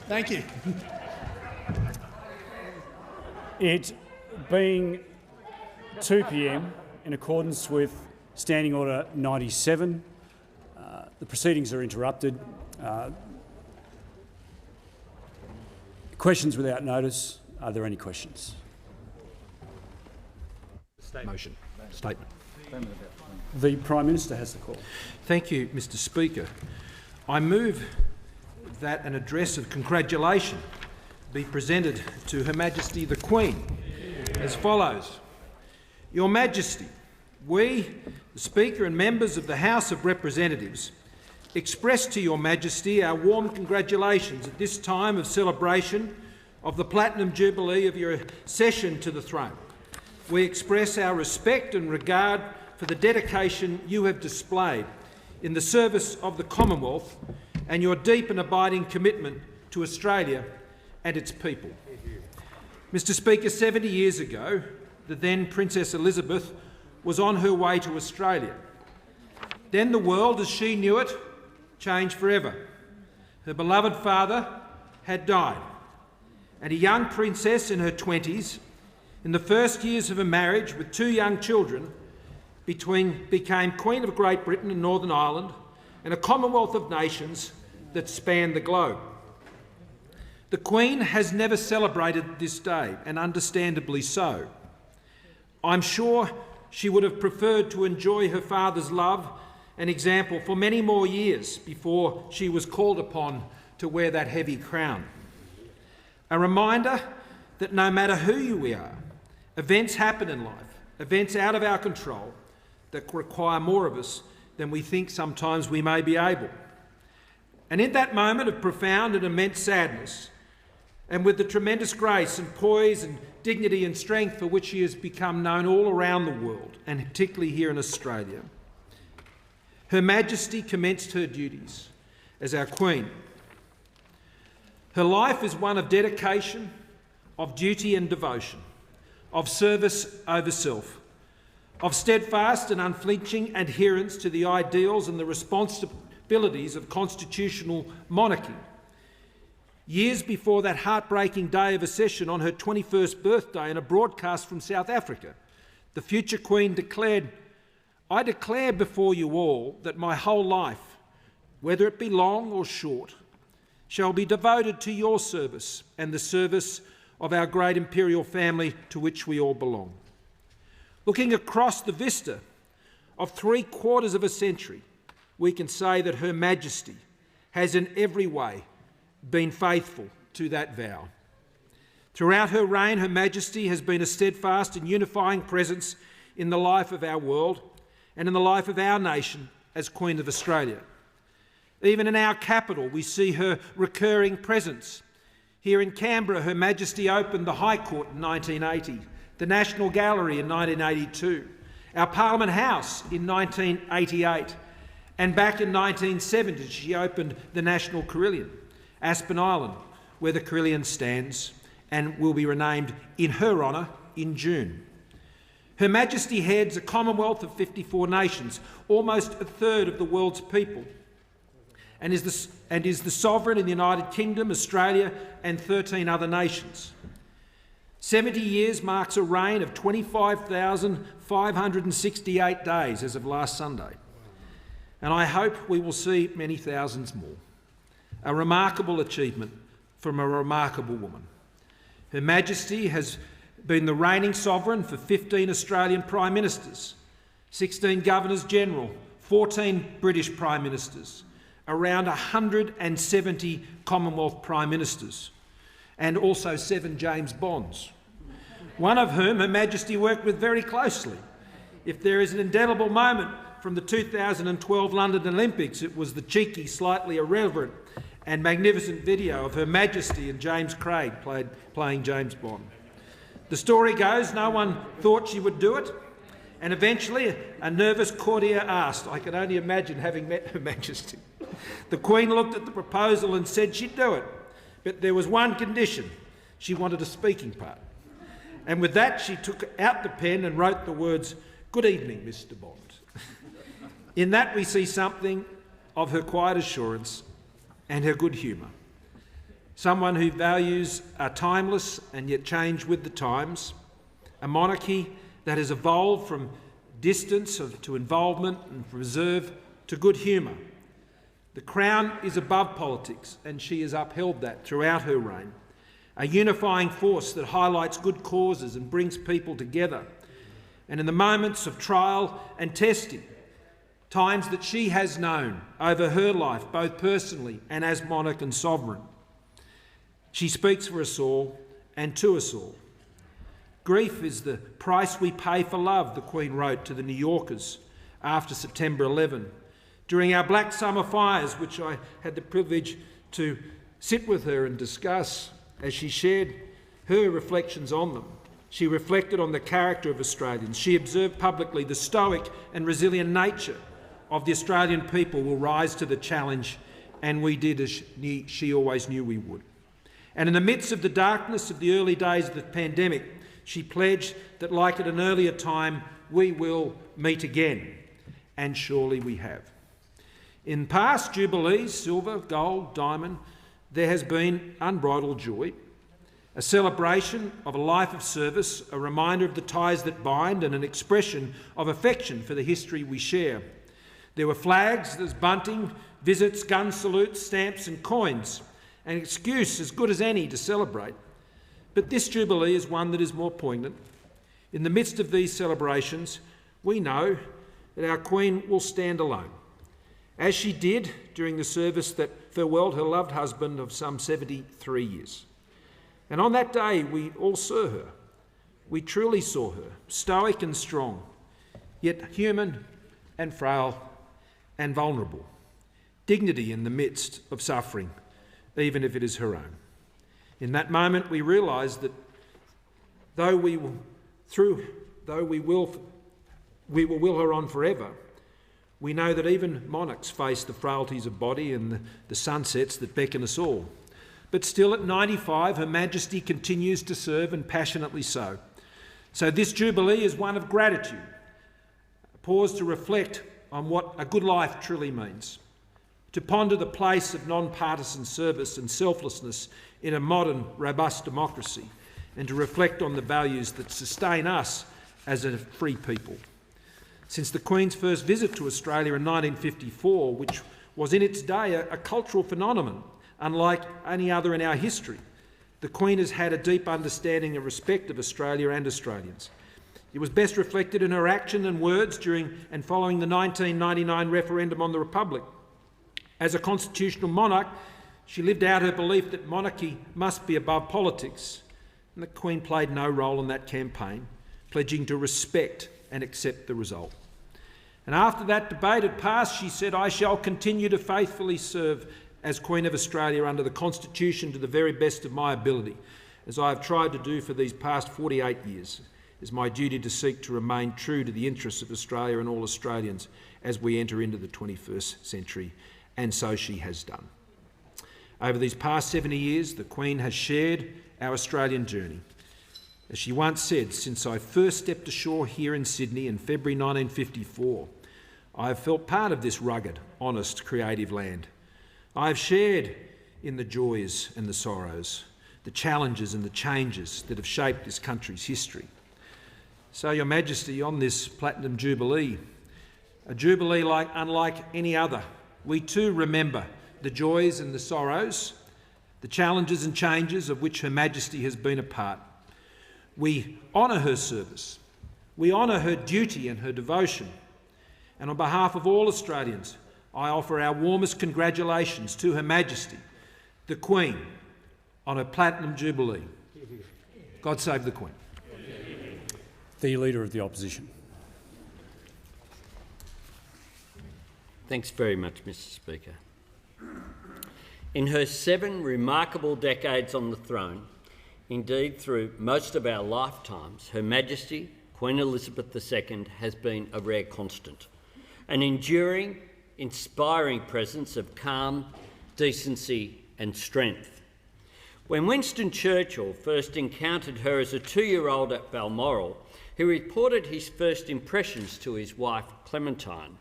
Thank you. It being 2 p.m, in accordance with Standing Order 97, the proceedings are interrupted. Questions without notice. Are there any questions? Motion. Statement. The Prime Minister has the call. Thank you, Mr Speaker. I move that an address of congratulation be presented to Her Majesty the Queen as follows. Your Majesty, we, the Speaker and members of the House of Representatives, express to Your Majesty our warm congratulations at this time of celebration of the Platinum Jubilee of your accession to the throne. We express our respect and regard for the dedication you have displayed in the service of the Commonwealth and your deep and abiding commitment to Australia and its people. Mr Speaker, 70 years ago, the then Princess Elizabeth was on her way to Australia. Then the world, as she knew it, changed forever. Her beloved father had died, and a young princess in her 20s, in the first years of her marriage with 2 young children, became Queen of Great Britain and Northern Ireland and a Commonwealth of nations that spanned the globe. The Queen has never celebrated this day, and understandably so. I'm sure she would have preferred to enjoy her father's love and example for many more years before she was called upon to wear that heavy crown. A reminder that no matter who we are, events happen in life, events out of our control that require more of us than we think sometimes we may be able. And in that moment of profound and immense sadness, and with the tremendous grace and poise and dignity and strength for which she has become known all around the world, and particularly here in Australia, Her Majesty commenced her duties as our Queen. Her life is one of dedication, of duty and devotion, of service over self, of steadfast and unflinching adherence to the ideals and the responsibilities of constitutional monarchy. Years before that heartbreaking day of accession on her 21st birthday in a broadcast from South Africa, the future Queen declared, "I declare before you all that my whole life, whether it be long or short, shall be devoted to your service and the service of our great imperial family to which we all belong." Looking across the vista of 3/4 of a century, we can say that Her Majesty has in every way been faithful to that vow. Throughout her reign, Her Majesty has been a steadfast and unifying presence in the life of our world and in the life of our nation as Queen of Australia. Even in our capital, we see her recurring presence. Here in Canberra, Her Majesty opened the High Court in 1980, the National Gallery in 1982, our Parliament House in 1988, and back in 1970 she opened the National Carillon, Aspen Island, where the Carillon stands and will be renamed in her honour in June. Her Majesty heads a Commonwealth of 54 nations, almost a third of the world's people, and is the sovereign in the United Kingdom, Australia and 13 other nations. 70 years marks a reign of 25,568 days as of last Sunday, and I hope we will see many thousands more. A remarkable achievement from a remarkable woman. Her Majesty has been the reigning sovereign for 15 Australian Prime Ministers, 16 Governors-General, 14 British Prime Ministers, around 170 Commonwealth Prime Ministers, and also 7 James Bonds, one of whom Her Majesty worked with very closely. If there is an indelible moment from the 2012 London Olympics, it was the cheeky, slightly irreverent and magnificent video of Her Majesty and James Craig playing James Bond. The story goes no one thought she would do it, and eventually a nervous courtier asked. I can only imagine having met Her Majesty. The Queen looked at the proposal and said she'd do it, but there was one condition. She wanted a speaking part. And with that, she took out the pen and wrote the words, "Good evening, Mr. Bond." In that we see something of her quiet assurance and her good humour. someone whose values are timeless and yet change with the times, a monarchy that has evolved from distance to involvement and from reserve to good humour. The Crown is above politics, and she has upheld that throughout her reign. A unifying force that highlights good causes and brings people together. And in the moments of trial and testing, times that she has known over her life, both personally and as monarch and sovereign, she speaks for us all and to us all. Grief is the price we pay for love, the Queen wrote to the New Yorkers after September 11. During our Black Summer fires, which I had the privilege to sit with her and discuss as she shared her reflections on them, she reflected on the character of Australians. She observed publicly the stoic and resilient nature of the Australian people will rise to the challenge, and we did as she always knew we would. And in the midst of the darkness of the early days of the pandemic, she pledged that, like at an earlier time, we will meet again, and surely we have. In past Jubilees, silver, gold, diamond, there has been unbridled joy, a celebration of a life of service, a reminder of the ties that bind, and an expression of affection for the history we share. There were flags, there's bunting, visits, gun salutes, stamps and coins, an excuse as good as any to celebrate. But this Jubilee is one that is more poignant. In the midst of these celebrations, we know that our Queen will stand alone, as she did during the service that farewelled her loved husband of some 73 years. And on that day, we all saw her. We truly saw her, stoic and strong, yet human and frail and vulnerable. Dignity in the midst of suffering, even if it is her own. In that moment, we realised that though we will will her on forever, we know that even monarchs face the frailties of body and the sunsets that beckon us all. But still at 95, Her Majesty continues to serve, and passionately so. So this Jubilee is one of gratitude, a pause to reflect on what a good life truly means, to ponder the place of non-partisan service and selflessness in a modern, robust democracy, and to reflect on the values that sustain us as a free people. Since the Queen's first visit to Australia in 1954, which was in its day a cultural phenomenon unlike any other in our history, the Queen has had a deep understanding and respect of Australia and Australians. It was best reflected in her action and words during and following the 1999 referendum on the Republic. As a constitutional monarch, she lived out her belief that monarchy must be above politics, and the Queen played no role in that campaign, pledging to respect and accept the result. And after that debate had passed, she said, "I shall continue to faithfully serve as Queen of Australia under the Constitution to the very best of my ability, as I have tried to do for these past 48 years. It is my duty to seek to remain true to the interests of Australia and all Australians as we enter into the 21st century," and so she has done. Over these past 70 years, the Queen has shared our Australian journey. As she once said, "Since I first stepped ashore here in Sydney in February 1954, I have felt part of this rugged, honest, creative land. I have shared in the joys and the sorrows, the challenges and the changes that have shaped this country's history." So, Your Majesty, on this Platinum Jubilee, a Jubilee unlike any other, we too remember the joys and the sorrows, the challenges and changes of which Her Majesty has been a part. We honour her service, we honour her duty and her devotion, and on behalf of all Australians, I offer our warmest congratulations to Her Majesty, the Queen, on her Platinum Jubilee. God save the Queen. The Leader of the Opposition. Thanks very much, Mr. Speaker. In her 7 remarkable decades on the throne, indeed through most of our lifetimes, Her Majesty, Queen Elizabeth II, has been a rare constant, an enduring, inspiring presence of calm, decency and strength. When Winston Churchill first encountered her as a 2-year-old at Balmoral, he reported his first impressions to his wife, Clementine.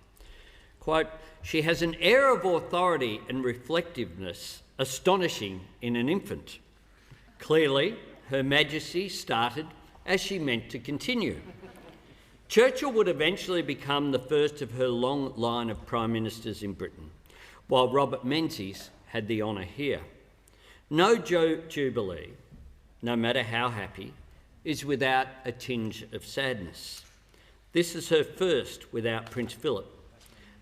Quote, "She has an air of authority and reflectiveness astonishing in an infant. Clearly, Her Majesty started as she meant to continue. Churchill would eventually become the first of her long line of Prime Ministers in Britain, while Robert Menzies had the honour here. No Jubilee, no matter how happy, is without a tinge of sadness. This is her first without Prince Philip,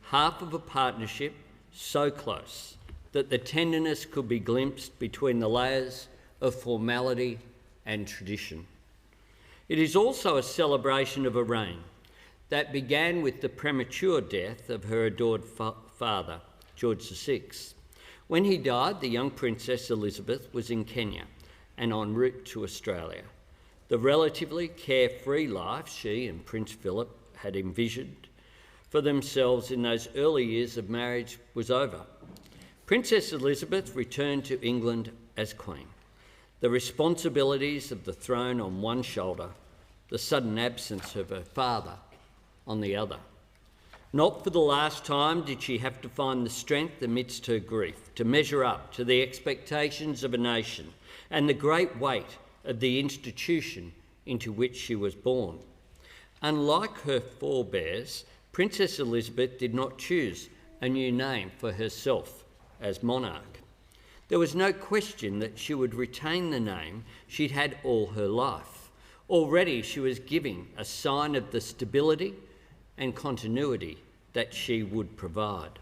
half of a partnership so close that the tenderness could be glimpsed between the layers of formality and tradition. It is also a celebration of a reign that began with the premature death of her adored father, George VI. When he died, the young Princess Elizabeth was in Kenya and en route to Australia. The relatively carefree life she and Prince Philip had envisioned for themselves in those early years of marriage was over. Princess Elizabeth returned to England as Queen. The responsibilities of the throne on one shoulder, the sudden absence of her father on the other. Not for the last time did she have to find the strength amidst her grief to measure up to the expectations of a nation and the great weight of the institution into which she was born. Unlike her forebears, Princess Elizabeth did not choose a new name for herself as monarch. There was no question that she would retain the name she'd had all her life. Already she was giving a sign of the stability and continuity that she would provide,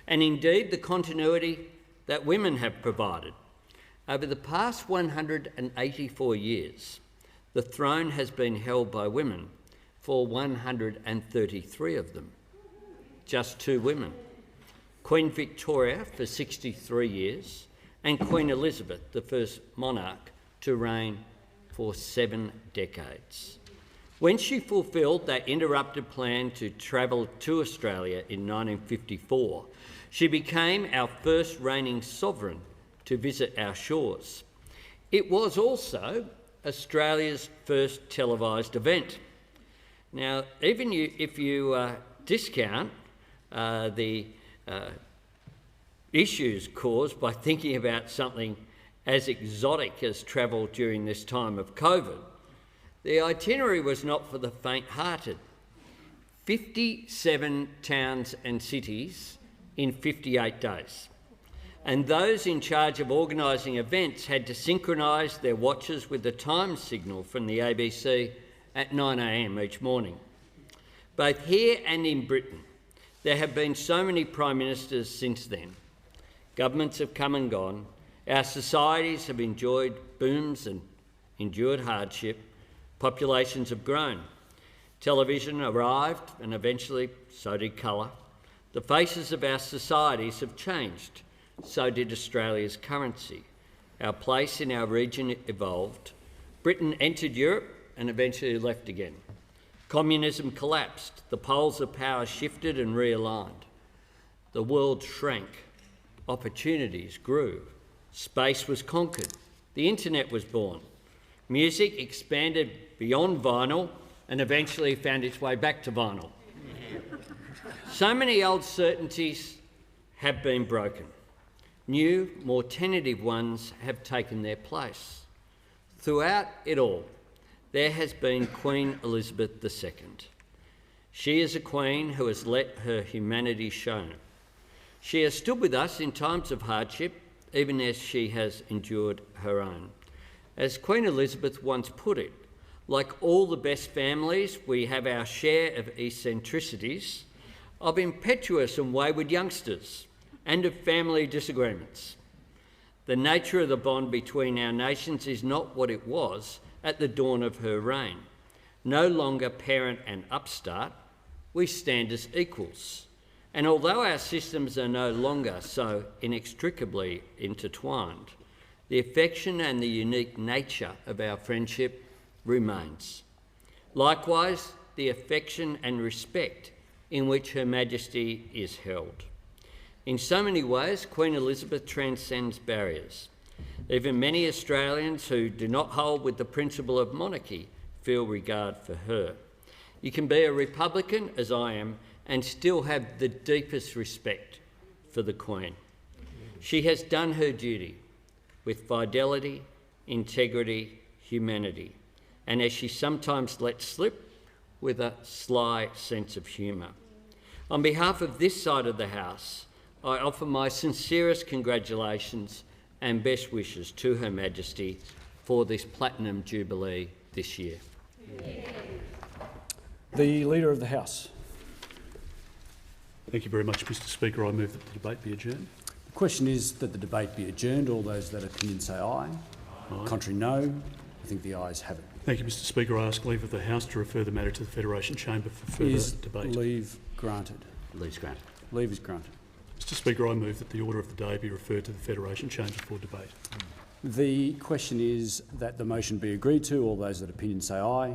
and indeed the continuity that women have provided. Over the past 184 years, the throne has been held by women for 133 of them. Just 2 women, Queen Victoria for 63 years and Queen Elizabeth, the first monarch to reign for 7 decades. When she fulfilled that interrupted plan to travel to Australia in 1954, she became our first reigning sovereign to visit our shores. It was also Australia's first televised event. Now, even if you discount the issues caused by thinking about something as exotic as travel during this time of COVID, the itinerary was not for the faint-hearted. 57 towns and cities in 58 days. And those in charge of organising events had to synchronise their watches with the time signal from the ABC at 9 a.m. each morning. Both here and in Britain, there have been so many Prime Ministers since then. Governments have come and gone. Our societies have enjoyed booms and endured hardship. Populations have grown. Television arrived and eventually so did colour. The faces of our societies have changed. So did Australia's currency. Our place in our region evolved. Britain entered Europe and eventually left again. Communism collapsed. The poles of power shifted and realigned. The world shrank. Opportunities grew. Space was conquered. The internet was born. Music expanded beyond vinyl and eventually found its way back to vinyl. So many old certainties have been broken. New, more tentative ones have taken their place. Throughout it all, there has been Queen Elizabeth II. She is a queen who has let her humanity shine. She has stood with us in times of hardship, even as she has endured her own. As Queen Elizabeth once put it, like all the best families, we have our share of eccentricities, of impetuous and wayward youngsters, and of family disagreements. The nature of the bond between our nations is not what it was at the dawn of her reign. No longer parent and upstart, we stand as equals. And although our systems are no longer so inextricably intertwined, the affection and the unique nature of our friendship remains. Likewise, the affection and respect in which Her Majesty is held. In so many ways, Queen Elizabeth transcends barriers. Even many Australians who do not hold with the principle of monarchy feel regard for her. You can be a Republican, as I am, and still have the deepest respect for the Queen. She has done her duty with fidelity, integrity, humanity, and as she sometimes lets slip, with a sly sense of humour. On behalf of this side of the House, I offer my sincerest congratulations and best wishes to Her Majesty for this Platinum Jubilee this year. The Leader of the House. Thank you very much, Mr Speaker. I move that the debate be adjourned. The question is that the debate be adjourned. All those that opinion say aye. Aye. Contrary, no. I think the ayes have it. Thank you, Mr Speaker. I ask leave of the House to refer the matter to the Federation Chamber for further debate. Leave granted? Leave granted. Leave is granted. Mr Speaker, I move that the order of the day be referred to the Federation Chamber for debate. The question is that the motion be agreed to. All those that opinion say aye.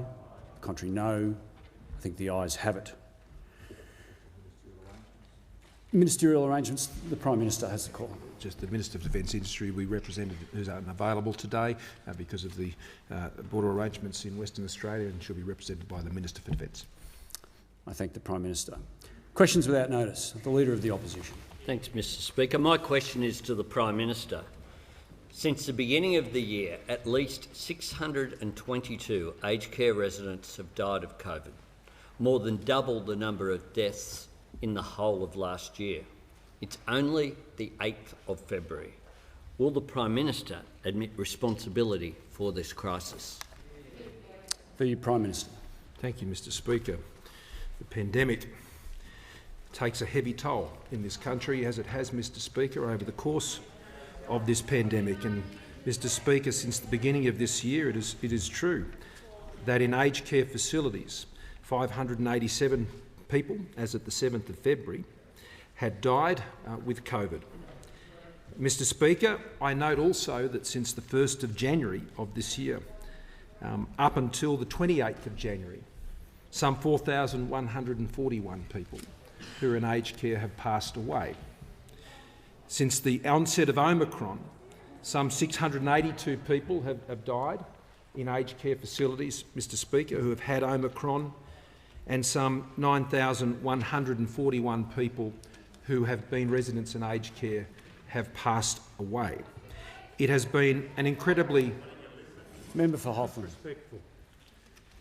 Contrary, no. I think the ayes have it. Ministerial arrangements. The Prime Minister has the call. Just the Minister for Defence Industry we represented who's unavailable today because of the border arrangements in Western Australia, and she'll be represented by the Minister for Defence. I thank the Prime Minister. Questions without notice. The Leader of the Opposition. Thanks, Mr Speaker. My question is to the Prime Minister. Since the beginning of the year, at least 622 aged care residents have died of COVID, more than double the number of deaths in the whole of last year. It's only the 8th of February. Will the Prime Minister admit responsibility for this crisis? The Prime Minister. Thank you, Mr Speaker. The pandemic takes a heavy toll in this country, as it has, Mr Speaker, over the course of this pandemic. And, Mr Speaker, since the beginning of this year, it is true that in aged care facilities, 587 people, as at the 7th of February, had died with COVID. Mr Speaker, I note also that since the 1st of January of this year, up until the 28th of January, some 4,141 people who are in aged care have passed away. Since the onset of Omicron, some 682 people have died in aged care facilities, Mr Speaker, who have had Omicron, and some 9,141 people who have been residents in aged care have passed away. It has been an incredibly... Member for Hotham.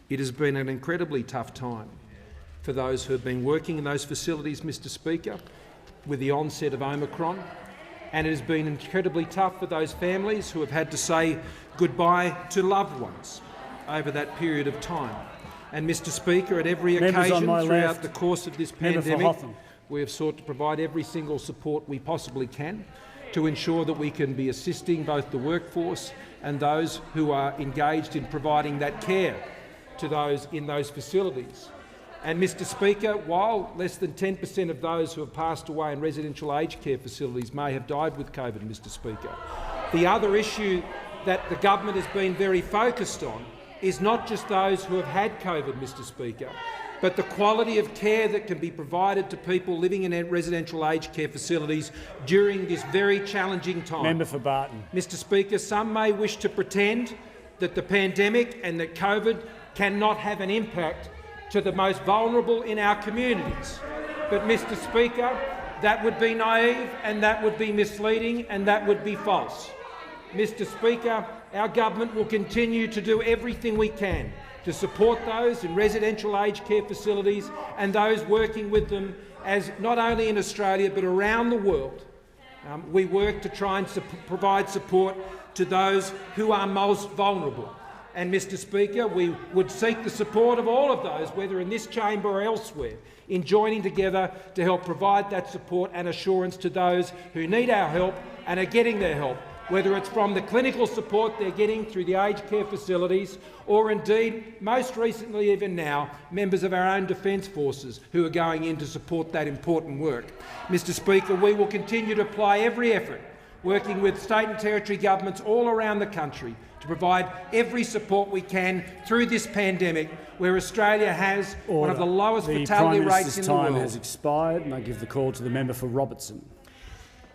It has been an incredibly tough time for those who have been working in those facilities, Mr Speaker, with the onset of Omicron, and it has been incredibly tough for those families who have had to say goodbye to loved ones over that period of time. And, Mr Speaker, at every occasion throughout the course of this pandemic, we have sought to provide every single support we possibly can to ensure that we can be assisting both the workforce and those who are engaged in providing that care to those in those facilities. And, Mr Speaker, while less than 10% of those who have passed away in residential aged care facilities may have died with COVID, Mr Speaker, the other issue that the government has been very focused on is not just those who have had COVID, Mr Speaker, but the quality of care that can be provided to people living in residential aged care facilities during this very challenging time. Member for Barton. Mr Speaker, some may wish to pretend that the pandemic and that COVID cannot have an impact to the most vulnerable in our communities. But, Mr Speaker, that would be naive and that would be misleading and that would be false. Mr Speaker, our government will continue to do everything we can to support those in residential aged care facilities and those working with them, as not only in Australia but around the world. We work to try and provide support to those who are most vulnerable. And, Mr Speaker, we would seek the support of all of those, whether in this chamber or elsewhere, in joining together to help provide that support and assurance to those who need our help and are getting their help, whether it's from the clinical support they're getting through the aged care facilities or indeed, most recently even now, members of our own Defence Forces who are going in to support that important work. Mr Speaker, we will continue to apply every effort, working with state and territory governments all around the country to provide every support we can through this pandemic, where Australia has one of the lowest fatality rates in the world. The Prime Minister's time has expired, and I give the call to the member for Robertson.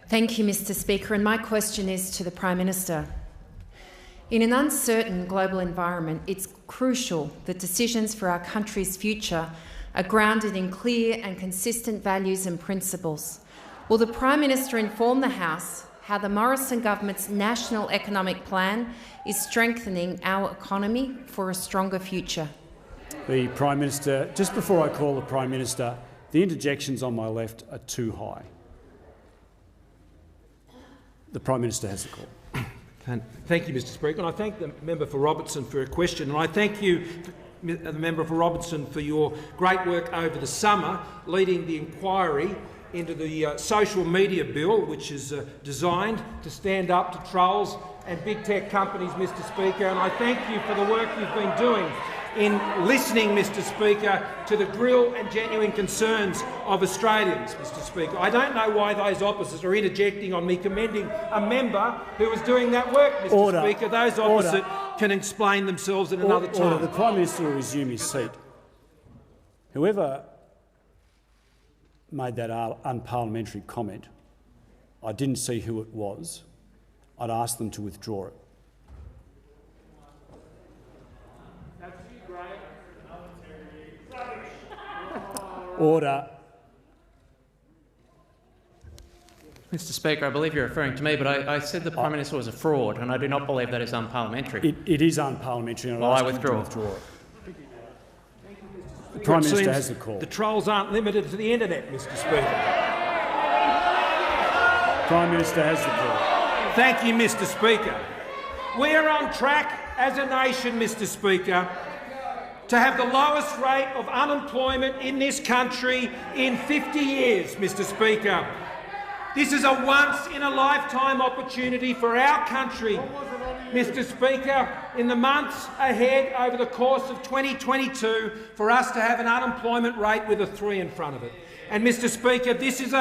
Thank you, Mr Speaker, and my question is to the Prime Minister. In an uncertain global environment, it's crucial that decisions for our country's future are grounded in clear and consistent values and principles. Will the Prime Minister inform the House how the Morrison government's National Economic Plan is strengthening our economy for a stronger future? The Prime Minister, just before I call the Prime Minister, the interjections on my left are too high. The Prime Minister has the call. Thank you, Mr Speaker, and I thank the member for Robertson for her question, and I thank you, the member for Robertson, for your great work over the summer leading the inquiry into the social media bill, which is designed to stand up to trolls and big tech companies, Mr Speaker, and I thank you for the work you've been doing in listening, Mr Speaker, to the real and genuine concerns of Australians, Mr Speaker. I don't know why those opposites are interjecting on me commending a member who was doing that work, Mr Speaker. Those opposite can explain themselves at another time. The Prime Minister will resume his seat. Whoever made that unparliamentary comment, I didn't see who it was. I'd ask them to withdraw it. Order. Mr Speaker, I believe you're referring to me, but I said the Prime Minister was a fraud, and I do not believe that is unparliamentary. It is unparliamentary, and I withdraw. it. The Prime Minister has the call. The trolls aren't limited to the internet, Mr Speaker. Prime Minister has the call. Thank you, Mr Speaker. We are on track as a nation, Mr Speaker, to have the lowest rate of unemployment in this country in 50 years, Mr Speaker. This is a once-in-a-lifetime opportunity for our country, Mr Speaker, in the months ahead over the course of 2022 for us to have an unemployment rate with a 3 in front of it. And, Mr Speaker, this is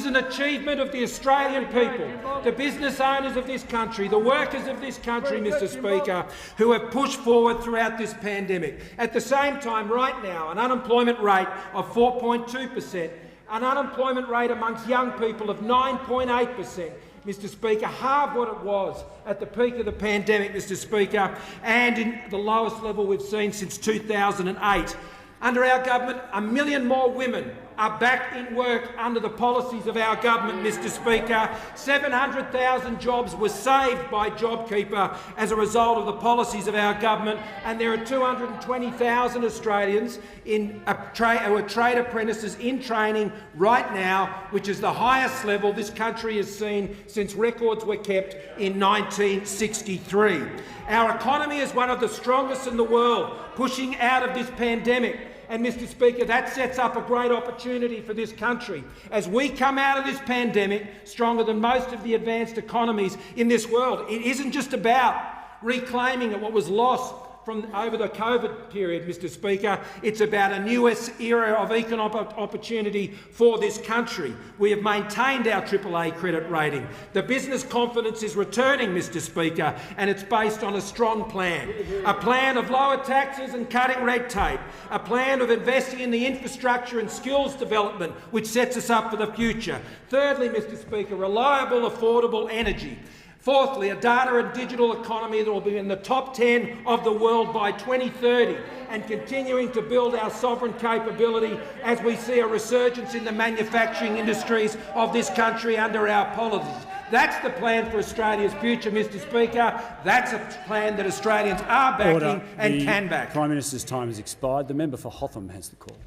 an achievement of the Australian people, the business owners of this country, the workers of this country, Mr Speaker, who have pushed forward throughout this pandemic. At the same time, right now, an unemployment rate of 4.2%, an unemployment rate amongst young people of 9.8%, Mr Speaker, half what it was at the peak of the pandemic, Mr Speaker, and in the lowest level we've seen since 2008. Under our government, 1 million more women are back in work under the policies of our government, Mr Speaker. 700,000 jobs were saved by JobKeeper as a result of the policies of our government, and there are 220,000 Australians who are trade apprentices in training right now, which is the highest level this country has seen since records were kept in 1963. Our economy is one of the strongest in the world, pushing out of this pandemic. And, Mr Speaker, that sets up a great opportunity for this country as we come out of this pandemic stronger than most of the advanced economies in this world. It isn't just about reclaiming what was lost from over the COVID period, Mr Speaker. It's about a new era of economic opportunity for this country. We have maintained our AAA credit rating. The business confidence is returning, Mr Speaker, and it's based on a strong plan. A plan of lower taxes and cutting red tape. A plan of investing in the infrastructure and skills development, which sets us up for the future. Thirdly, Mr Speaker, reliable, affordable energy. Fourthly, a data and digital economy that will be in the top 10 of the world by 2030, and continuing to build our sovereign capability as we see a resurgence in the manufacturing industries of this country under our policies. That's the plan for Australia's future, Mr Speaker. That's a plan that Australians are backing and can back. The Prime Minister's time has expired. The member for Hotham has the call.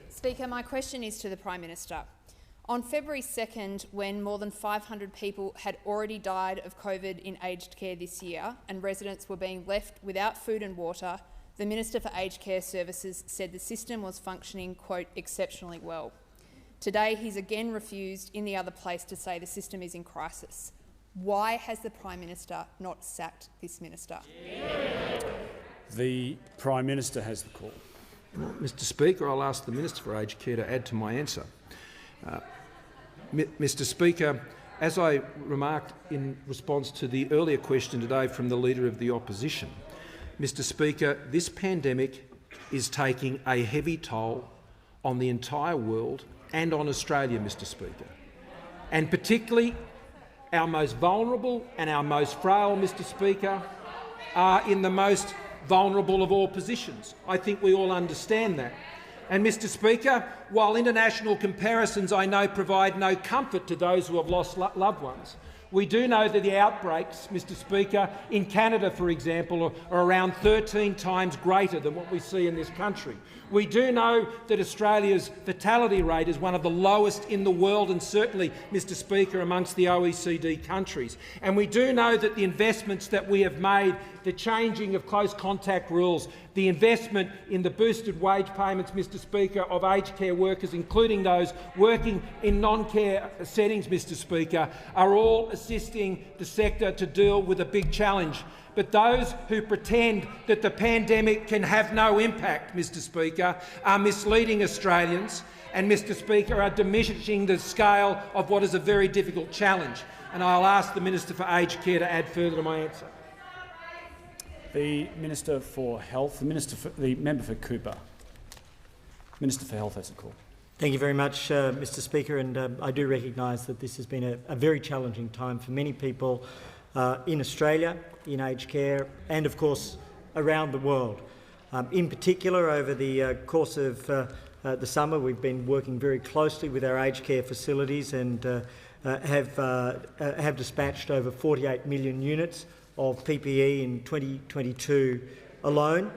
Speaker, my question is to the Prime Minister. On February 2nd, when more than 500 people had already died of COVID in aged care this year and residents were being left without food and water, the Minister for Aged Care Services said the system was functioning, quote, exceptionally well. Today, he's again refused in the other place to say the system is in crisis. Why has the Prime Minister not sacked this minister? The Prime Minister has the call. Mr Speaker, I'll ask the Minister for Aged Care to add to my answer. Mr Speaker, as I remarked in response to the earlier question today from the Leader of the Opposition, Mr Speaker, this pandemic is taking a heavy toll on the entire world and on Australia, Mr Speaker, and particularly our most vulnerable and our most frail, Mr Speaker, are in the most vulnerable of all positions. I think we all understand that. And, Mr Speaker, while international comparisons I know provide no comfort to those who have lost loved ones, we do know that the outbreaks, Mr Speaker, in Canada, for example, are around 13 times greater than what we see in this country. We do know that Australia's fatality rate is one of the lowest in the world and certainly, Mr Speaker, amongst the OECD countries. And we do know that the investments that we have made, the changing of close contact rules, the investment in the boosted wage payments, Mr Speaker, of aged care workers, including those working in non-care settings, Mr Speaker, are all assisting the sector to deal with a big challenge. But those who pretend that the pandemic can have no impact, Mr Speaker, are misleading Australians and, Mr Speaker, are diminishing the scale of what is a very difficult challenge. And I'll ask the Minister for Aged Care to add further to my answer. The Minister for Health, the member for Cooper. Minister for Health has the call. Thank you very much, Mr Speaker, and I do recognise that this has been a very challenging time for many people in Australia, in aged care and, of course, around the world. In particular, over the course of the summer, we've been working very closely with our aged care facilities and have dispatched over 48 million units of PPE in 2022 alone.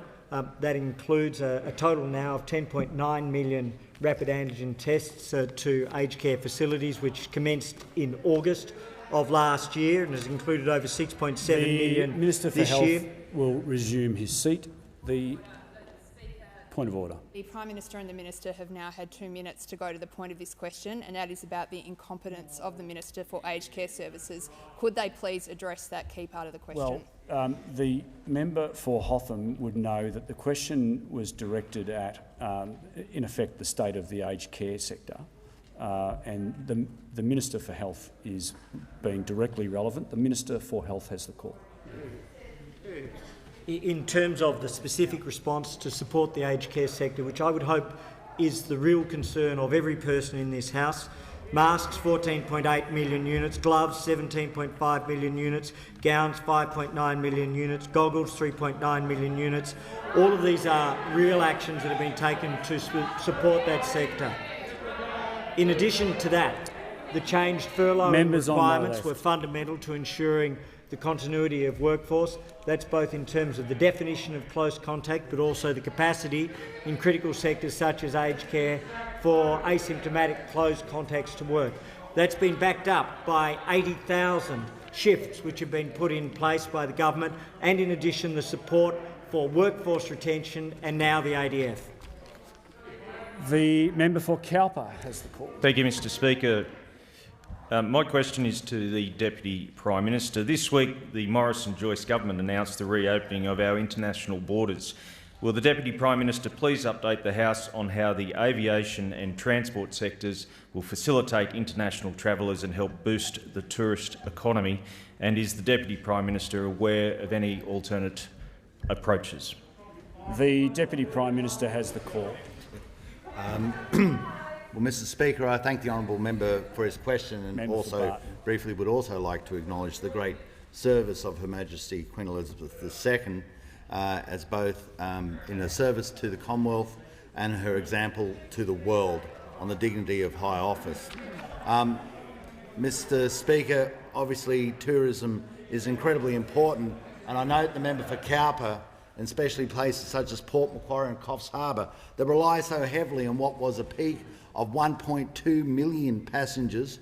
That includes a total now of 10.9 million rapid antigen tests to aged care facilities, which commenced in August of last year and has included over 6.7 million the Minister for this Health year. Will resume his seat. The point of order. The Prime Minister and the Minister have now had 2 minutes to go to the point of this question, and that is about the incompetence of the Minister for Aged Care Services. Could they please address that key part of the question? Well, the member for Hotham would know that the question was directed at, in effect, the state of the aged care sector. And the Minister for Health is being directly relevant. The Minister for Health has the call. In terms of the specific response to support the aged care sector, which I would hope is the real concern of every person in this House, masks 14.8 million units, gloves 17.5 million units, gowns 5.9 million units, goggles 3.9 million units. All of these are real actions that have been taken to support that sector. In addition to that, the changed furlough requirements were fundamental to ensuring the continuity of workforce. That's both in terms of the definition of close contact but also the capacity in critical sectors such as aged care for asymptomatic close contacts to work. That's been backed up by 80,000 shifts which have been put in place by the government, and in addition the support for workforce retention and now the ADF. The member for Cowper has the call. Thank you, Mr Speaker. My question is to the Deputy Prime Minister. This week, the Morrison-Joyce government announced the reopening of our international borders. Will the Deputy Prime Minister please update the House on how the aviation and transport sectors will facilitate international travellers and help boost the tourist economy? And is the Deputy Prime Minister aware of any alternate approaches? The Deputy Prime Minister has the call. Well, Mr Speaker, I thank the honourable member for his question, and also briefly would also like to acknowledge the great service of Her Majesty Queen Elizabeth II as both in her service to the Commonwealth and her example to the world on the dignity of high office. Mr Speaker, obviously tourism is incredibly important, and I note the member for Cowper, and especially places such as Port Macquarie and Coffs Harbour, that rely so heavily on what was a peak of 1.2 million passengers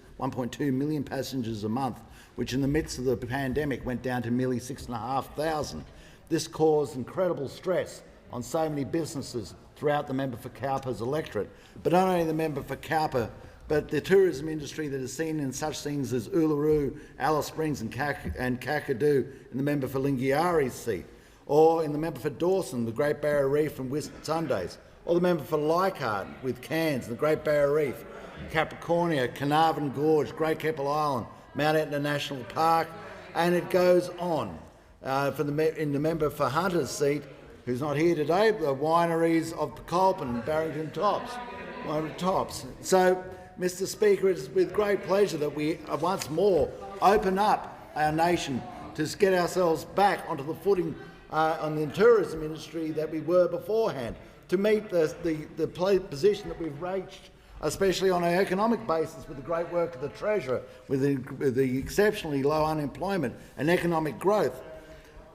a month, which in the midst of the pandemic went down to merely 6,500. This caused incredible stress on so many businesses throughout the member for Cowper's electorate. But not only the member for Cowper, but the tourism industry that is seen in such things as Uluru, Alice Springs and Kakadu in the member for Lingiari's seat, or in the member for Dawson, the Great Barrier Reef and Whitsundays, or the member for Leichhardt with Cairns, the Great Barrier Reef, Capricornia, Carnarvon Gorge, Great Keppel Island, Mount Etna National Park, and it goes on. In the member for Hunter's seat, who's not here today, the wineries of Culp and Barrington Tops. So, Mr Speaker, it's with great pleasure that we once more open up our nation to get ourselves back onto the footing on the tourism industry that we were beforehand, to meet the position that we've reached, especially on an economic basis with the great work of the Treasurer, with the exceptionally low unemployment and economic growth.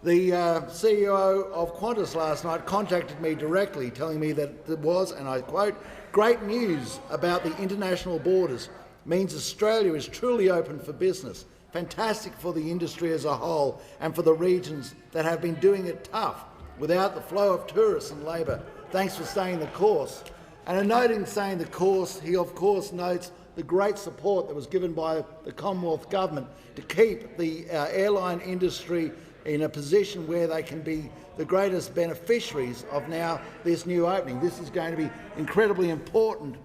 The CEO of Qantas last night contacted me directly, telling me that there was, and I quote, "great news about the international borders means Australia is truly open for business. Fantastic for the industry as a whole and for the regions that have been doing it tough without the flow of tourists and labour. Thanks for staying the course." And in noting staying the course, he of course notes the great support that was given by the Commonwealth Government to keep the airline industry in a position where they can be the greatest beneficiaries of now this new opening. This is going to be incredibly important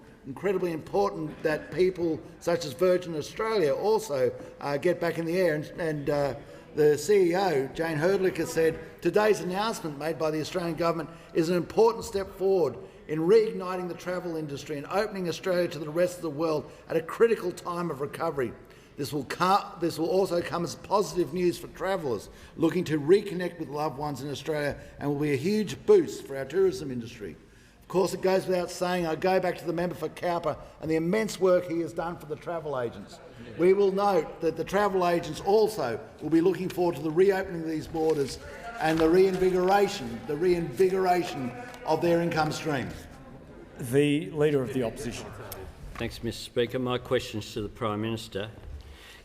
that people such as Virgin Australia also get back in the air. And the CEO, Jane Herdlicker, said, "Today's announcement made by the Australian Government is an important step forward in reigniting the travel industry and opening Australia to the rest of the world at a critical time of recovery. This will also come as positive news for travellers looking to reconnect with loved ones in Australia and will be a huge boost for our tourism industry." Of course, it goes without saying, I go back to the member for Cowper and the immense work he has done for the travel agents. We will note that the travel agents also will be looking forward to the reopening of these borders and the reinvigoration of their income streams. The Leader of the Opposition. Thanks, Mr Speaker. My question is to the Prime Minister.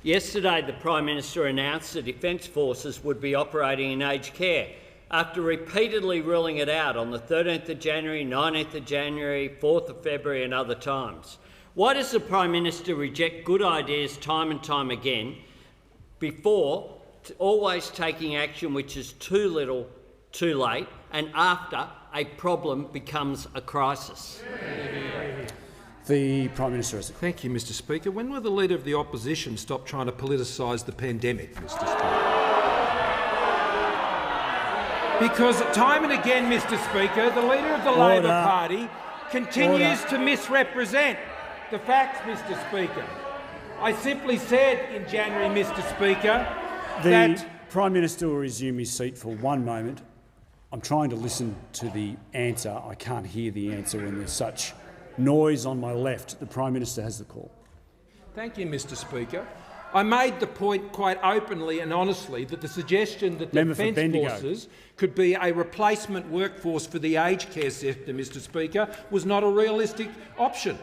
Yesterday, the Prime Minister announced the Defence Forces would be operating in aged care after repeatedly ruling it out on the 13th of January, 19th of January, 4th of February and other times. Why does the Prime Minister reject good ideas time and time again before always taking action which is too little, too late, and after a problem becomes a crisis? The Prime Minister has... Thank you, Mr Speaker. When will the Leader of the Opposition stop trying to politicise the pandemic, Mr Speaker? Because time and again, Mr Speaker, the Leader of the Labor Party continues to misrepresent the facts, Mr Speaker. I simply said in January, Mr Speaker, that... The Prime Minister will resume his seat for one moment. I'm trying to listen to the answer. I can't hear the answer when there's such noise on my left. The Prime Minister has the call. Thank you, Mr Speaker. I made the point quite openly and honestly that the suggestion that the Defence Forces could be a replacement workforce for the aged care sector, Mr Speaker, was not a realistic option.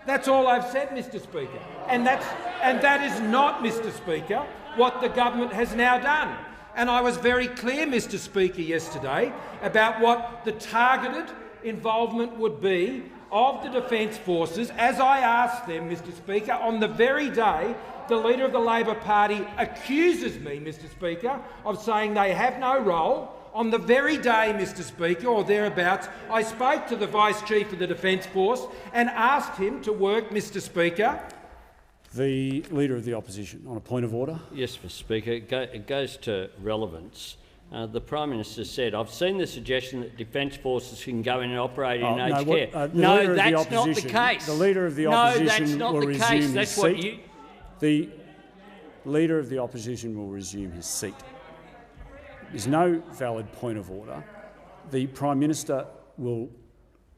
That's all I've said, Mr Speaker. And that is not, Mr Speaker, what the government has now done. And I was very clear, Mr Speaker, yesterday about what the targeted involvement would be of the Defence Forces, as I asked them, Mr Speaker, on the very day the Leader of the Labor Party accuses me, Mr Speaker, of saying they have no role. On the very day, Mr Speaker, or thereabouts, I spoke to the Vice Chief of the Defence Force and asked him to work, Mr Speaker. The Leader of the Opposition, on a point of order. Yes, Mr Speaker. It goes to relevance. The Prime Minister said, "I've seen the suggestion that Defence Forces can go in and operate in aged care." No, that's not the case. The Leader of the Opposition that's not will the resume case. his That's seat. what you... The Leader of the Opposition will resume his seat. There's no valid point of order. The Prime Minister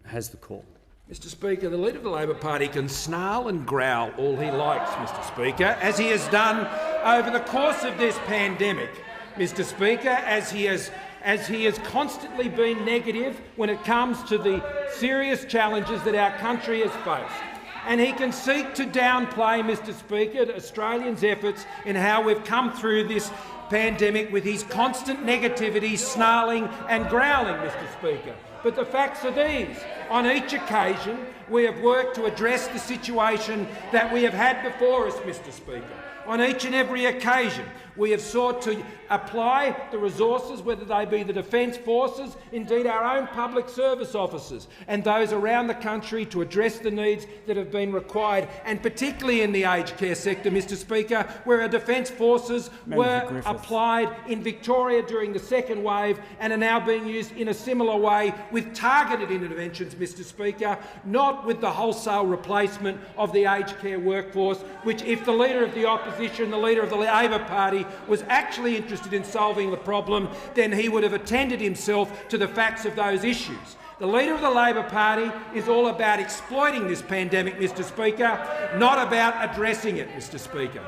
has the call. Mr Speaker, the Leader of the Labor Party can snarl and growl all he likes, Mr Speaker, as he has done over the course of this pandemic, Mr Speaker, as he has constantly been negative when it comes to the serious challenges that our country has faced. And he can seek to downplay, Mr Speaker, Australians' efforts in how we've come through this pandemic with his constant negativity, snarling and growling, Mr Speaker. But the facts are these. On each occasion, we have worked to address the situation that we have had before us, Mr Speaker. On each and every occasion, we have sought to apply the resources, whether they be the Defence Forces, indeed our own public service officers and those around the country, to address the needs that have been required, and particularly in the aged care sector, Mr Speaker, where our Defence Forces were applied in Victoria during the second wave and are now being used in a similar way with targeted interventions, Mr Speaker, not with the wholesale replacement of the aged care workforce, which, if the Leader of the Opposition, the Leader of the Labor Party, was actually interested in solving the problem, then he would have attended himself to the facts of those issues. The Leader of the Labor Party is all about exploiting this pandemic, Mr Speaker, not about addressing it, Mr Speaker.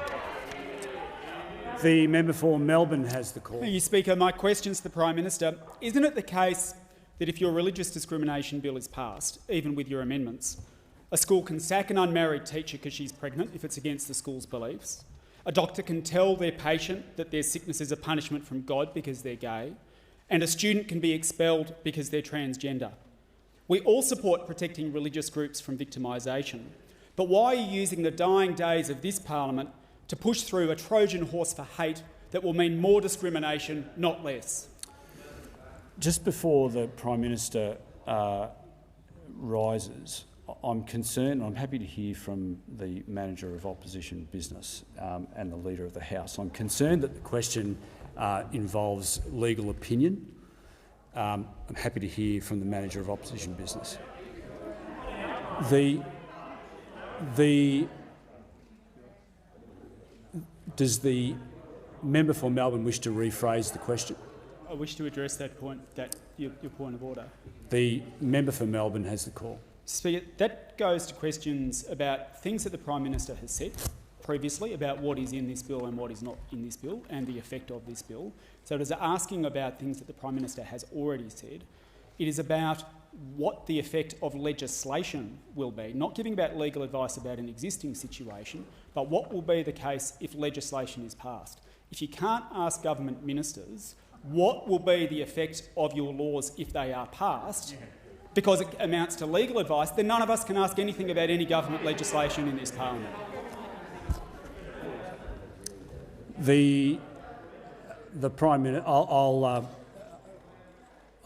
The member for Melbourne has the call. Thank you, Speaker. My question to the Prime Minister. Isn't it the case that if your religious discrimination bill is passed, even with your amendments, a school can sack an unmarried teacher because she's pregnant if it's against the school's beliefs? A doctor can tell their patient that their sickness is a punishment from God because they're gay, and a student can be expelled because they're transgender. We all support protecting religious groups from victimisation, but why are you using the dying days of this parliament to push through a Trojan horse for hate that will mean more discrimination, not less? Just before the Prime Minister rises, I'm concerned, I'm happy to hear from the Manager of Opposition Business and the Leader of the House. I'm concerned that the question involves legal opinion. I'm happy to hear from the Manager of Opposition Business. Does the member for Melbourne wish to rephrase the question? I wish to address that point, your point of order. The member for Melbourne has the call. Speaker, that goes to questions about things that the Prime Minister has said previously about what is in this bill and what is not in this bill and the effect of this bill. So it is asking about things that the Prime Minister has already said. It is about what the effect of legislation will be, not giving about legal advice about an existing situation, but what will be the case if legislation is passed. If you can't ask government ministers what will be the effect of your laws if they are passed, because it amounts to legal advice, then none of us can ask anything about any government legislation in this parliament. The Prime Minister, I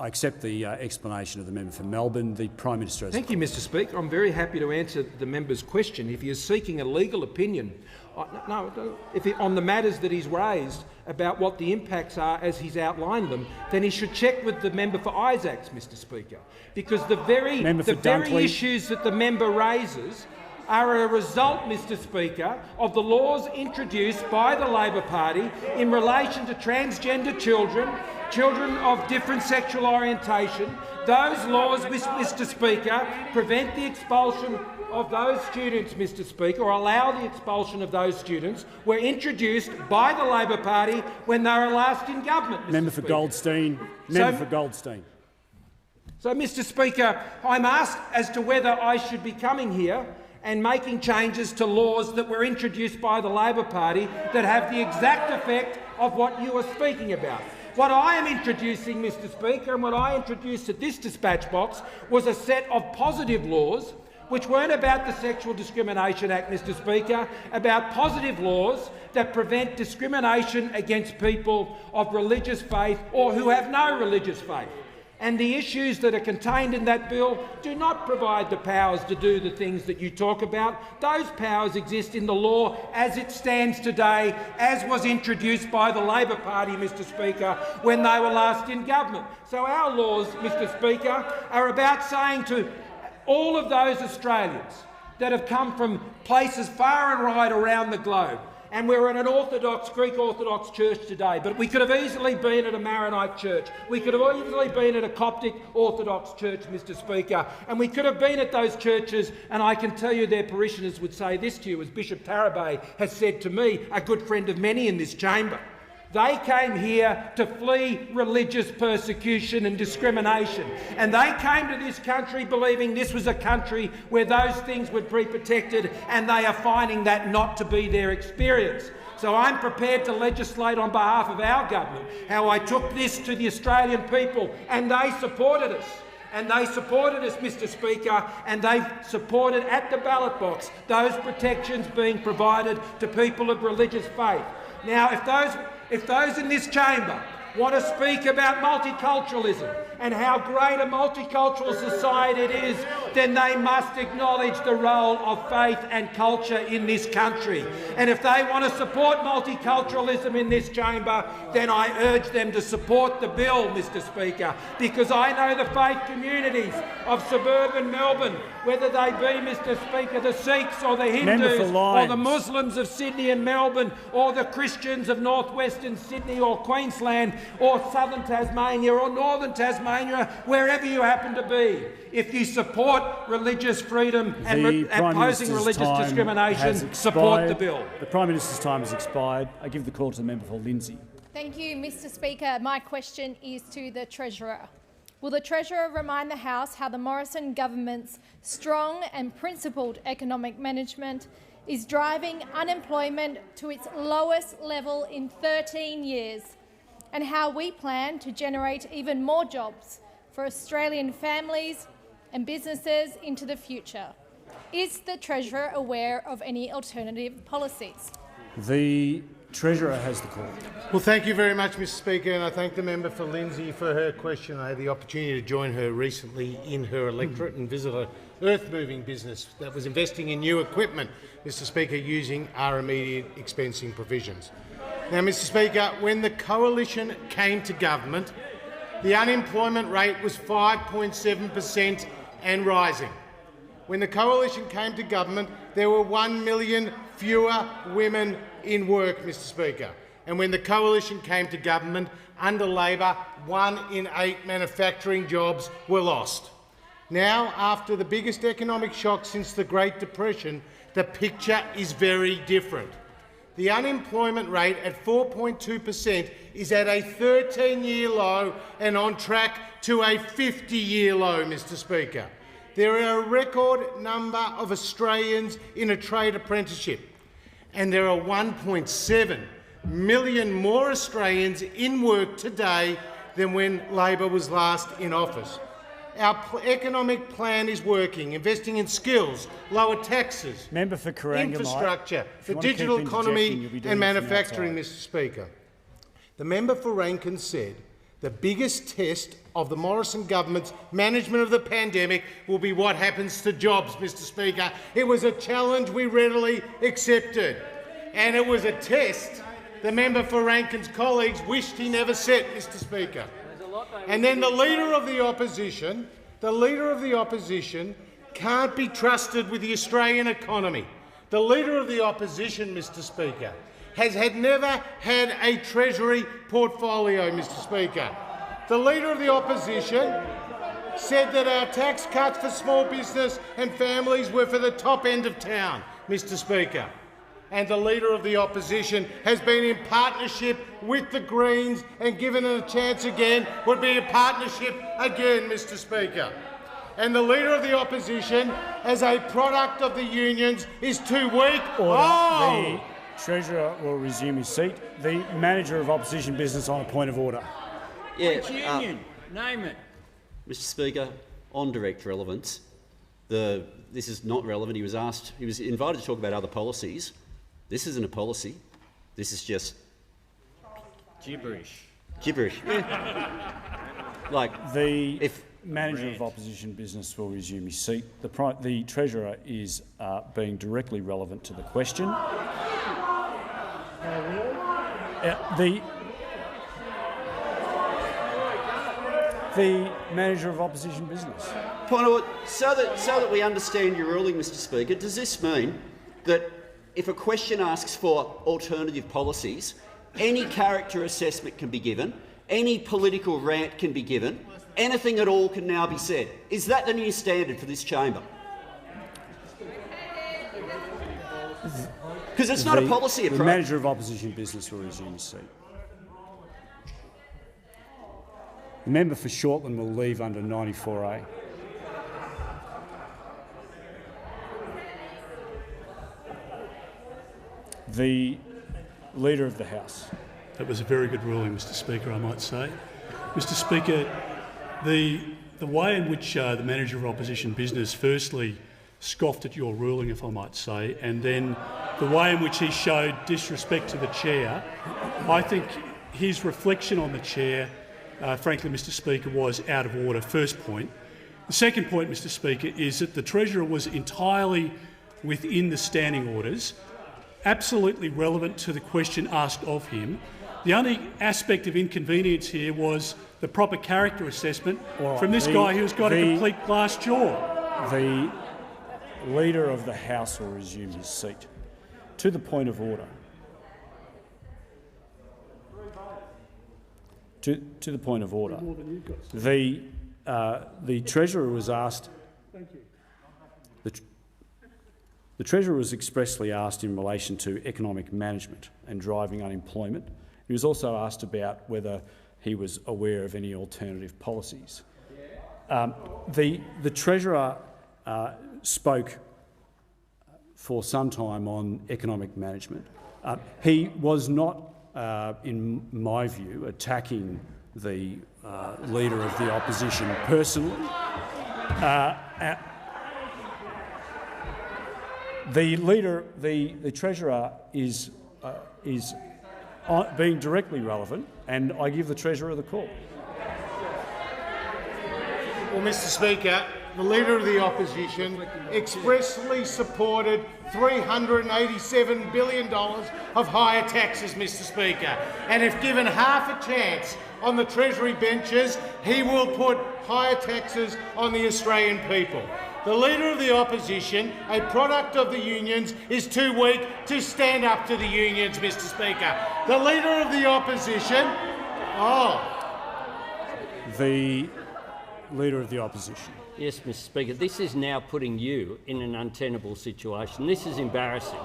accept the explanation of the member for Melbourne. The Prime Minister has... Thank you, Mr Speaker. I'm very happy to answer the member's question. If he is seeking a legal opinion on the matters that he's raised about what the impacts are as he's outlined them, then he should check with the member for Isaacs, Mr Speaker, because the very issues that the member raises are a result, Mr Speaker, of the laws introduced by the Labor Party in relation to transgender children, children of different sexual orientation. Those laws, Mr Speaker, prevent the expulsion of those students, Mr Speaker, or allow the expulsion of those students, were introduced by the Labor Party when they were last in government, Mr Member for Goldstein. Member for Goldstein. So, Mr Speaker, I'm asked as to whether I should be coming here and making changes to laws that were introduced by the Labor Party that have the exact effect of what you are speaking about. What I am introducing, Mr Speaker, and what I introduced at this dispatch box was a set of positive laws which weren't about the Sexual Discrimination Act, Mr Speaker, about positive laws that prevent discrimination against people of religious faith or who have no religious faith. And the issues that are contained in that bill do not provide the powers to do the things that you talk about. Those powers exist in the law as it stands today, as was introduced by the Labor Party, Mr Speaker, when they were last in government. So our laws, Mr Speaker, are about saying to all of those Australians that have come from places far and wide around the globe, and we're in an Orthodox, Greek Orthodox church today, but we could have easily been at a Maronite church. We could have easily been at a Coptic Orthodox church, Mr Speaker, and we could have been at those churches, and I can tell you their parishioners would say this to you, as Bishop Tarabay has said to me, a good friend of many in this chamber. They came here to flee religious persecution and discrimination, and they came to this country believing this was a country where those things would be protected, and they are finding that not to be their experience. So I'm prepared to legislate on behalf of our government how I took this to the Australian people, and they supported us. And they supported us, Mr Speaker, and they supported at the ballot box those protections being provided to people of religious faith. Now, if those in this chamber want to speak about multiculturalism and how great a multicultural society it is, then they must acknowledge the role of faith and culture in this country. And if they want to support multiculturalism in this chamber, then I urge them to support the bill, Mr Speaker, because I know the faith communities of suburban Melbourne, whether they be, Mr Speaker, the Sikhs or the Hindus or the Muslims of Sydney and Melbourne or the Christians of northwestern Sydney or Queensland or southern Tasmania or northern Tasmania Tasmania, wherever you happen to be. If you support religious freedom and opposing religious discrimination, support the bill. The Prime Minister's time has expired. I give the call to the member for Lindsay. Thank you, Mr Speaker. My question is to the Treasurer. Will the Treasurer remind the House how the Morrison government's strong and principled economic management is driving unemployment to its lowest level in 13 years, and how we plan to generate even more jobs for Australian families and businesses into the future? Is the Treasurer aware of any alternative policies? The Treasurer has the call. Well, thank you very much, Mr Speaker, and I thank the member for Lindsay for her question. I had the opportunity to join her recently in her electorate and visit an earth-moving business that was investing in new equipment, Mr Speaker, using our immediate expensing provisions. Now, Mr Speaker, when the Coalition came to government, the unemployment rate was 5.7% and rising. When the Coalition came to government, there were 1 million fewer women in work, Mr Speaker. And when the Coalition came to government, under Labor, 1 in 8 manufacturing jobs were lost. Now, after the biggest economic shock since the Great Depression, the picture is very different. The unemployment rate at 4.2% is at a 13-year low and on track to a 50-year low, Mr Speaker. There are a record number of Australians in a trade apprenticeship, and there are 1.7 million more Australians in work today than when Labor was last in office. Our economic plan is working, investing in skills, lower taxes, infrastructure, the digital economy and manufacturing, Mr Speaker. The member for Rankin said the biggest test of the Morrison government's management of the pandemic will be what happens to jobs, Mr Speaker. It was a challenge we readily accepted, and it was a test the member for Rankin's colleagues wished he never set, Mr Speaker. And then the Leader of the Opposition can't be trusted with the Australian economy. The Leader of the Opposition, Mr Speaker, has never had a Treasury portfolio, Mr Speaker. The Leader of the Opposition said that our tax cuts for small business and families were for the top end of town, Mr Speaker. And the Leader of the Opposition has been in partnership with the Greens and, given it a chance again, would be in partnership again, Mr Speaker. And the Leader of the Opposition, as a product of the unions, is too weak. The Treasurer will resume his seat. The Manager of Opposition Business on a point of order. Which union? Name it. Mr Speaker, on direct relevance, this is not relevant. He was invited to talk about other policies. This isn't a policy. This is just gibberish. Yeah. Like the Manager of Opposition Business will resume his seat. The Treasurer is being directly relevant to the question. The Manager of Opposition Business. Point of order. So that we understand your ruling, Mr Speaker, does this mean that if a question asks for alternative policies, any character assessment can be given, any political rant can be given, anything at all can now be said? Is that the new standard for this chamber? Because it's not a policy approach. The Manager of Opposition Business will resume his seat. The member for Shortland will leave under 94A. The Leader of the House. That was a very good ruling, Mr Speaker, I might say. Mr Speaker, the way in which the Manager of Opposition Business firstly scoffed at your ruling, if I might say, and then the way in which he showed disrespect to the chair, I think his reflection on the chair, frankly, Mr Speaker, was out of order, first point. The second point, Mr Speaker, is that the Treasurer was entirely within the standing orders, absolutely relevant to the question asked of him. The only aspect of inconvenience here was the proper character assessment from this guy who's got a complete glass jaw. The Leader of the House will resume his seat. To the point of order. To the point of order, the Treasurer was asked. Thank you. The Treasurer was expressly asked in relation to economic management and driving unemployment. He was also asked about whether he was aware of any alternative policies. The Treasurer spoke for some time on economic management. He was not, in my view, attacking the Leader of the Opposition personally. The Treasurer is being directly relevant, and I give the Treasurer the call. Well, Mr Speaker, the Leader of the Opposition expressly supported $387 billion of higher taxes, Mr Speaker, and if given half a chance on the Treasury benches, he will put higher taxes on the Australian people. The Leader of the Opposition, a product of the unions, is too weak to stand up to the unions, Mr Speaker. The Leader of the Opposition... The Leader of the Opposition. Yes, Mr Speaker, this is now putting you in an untenable situation. This is embarrassing.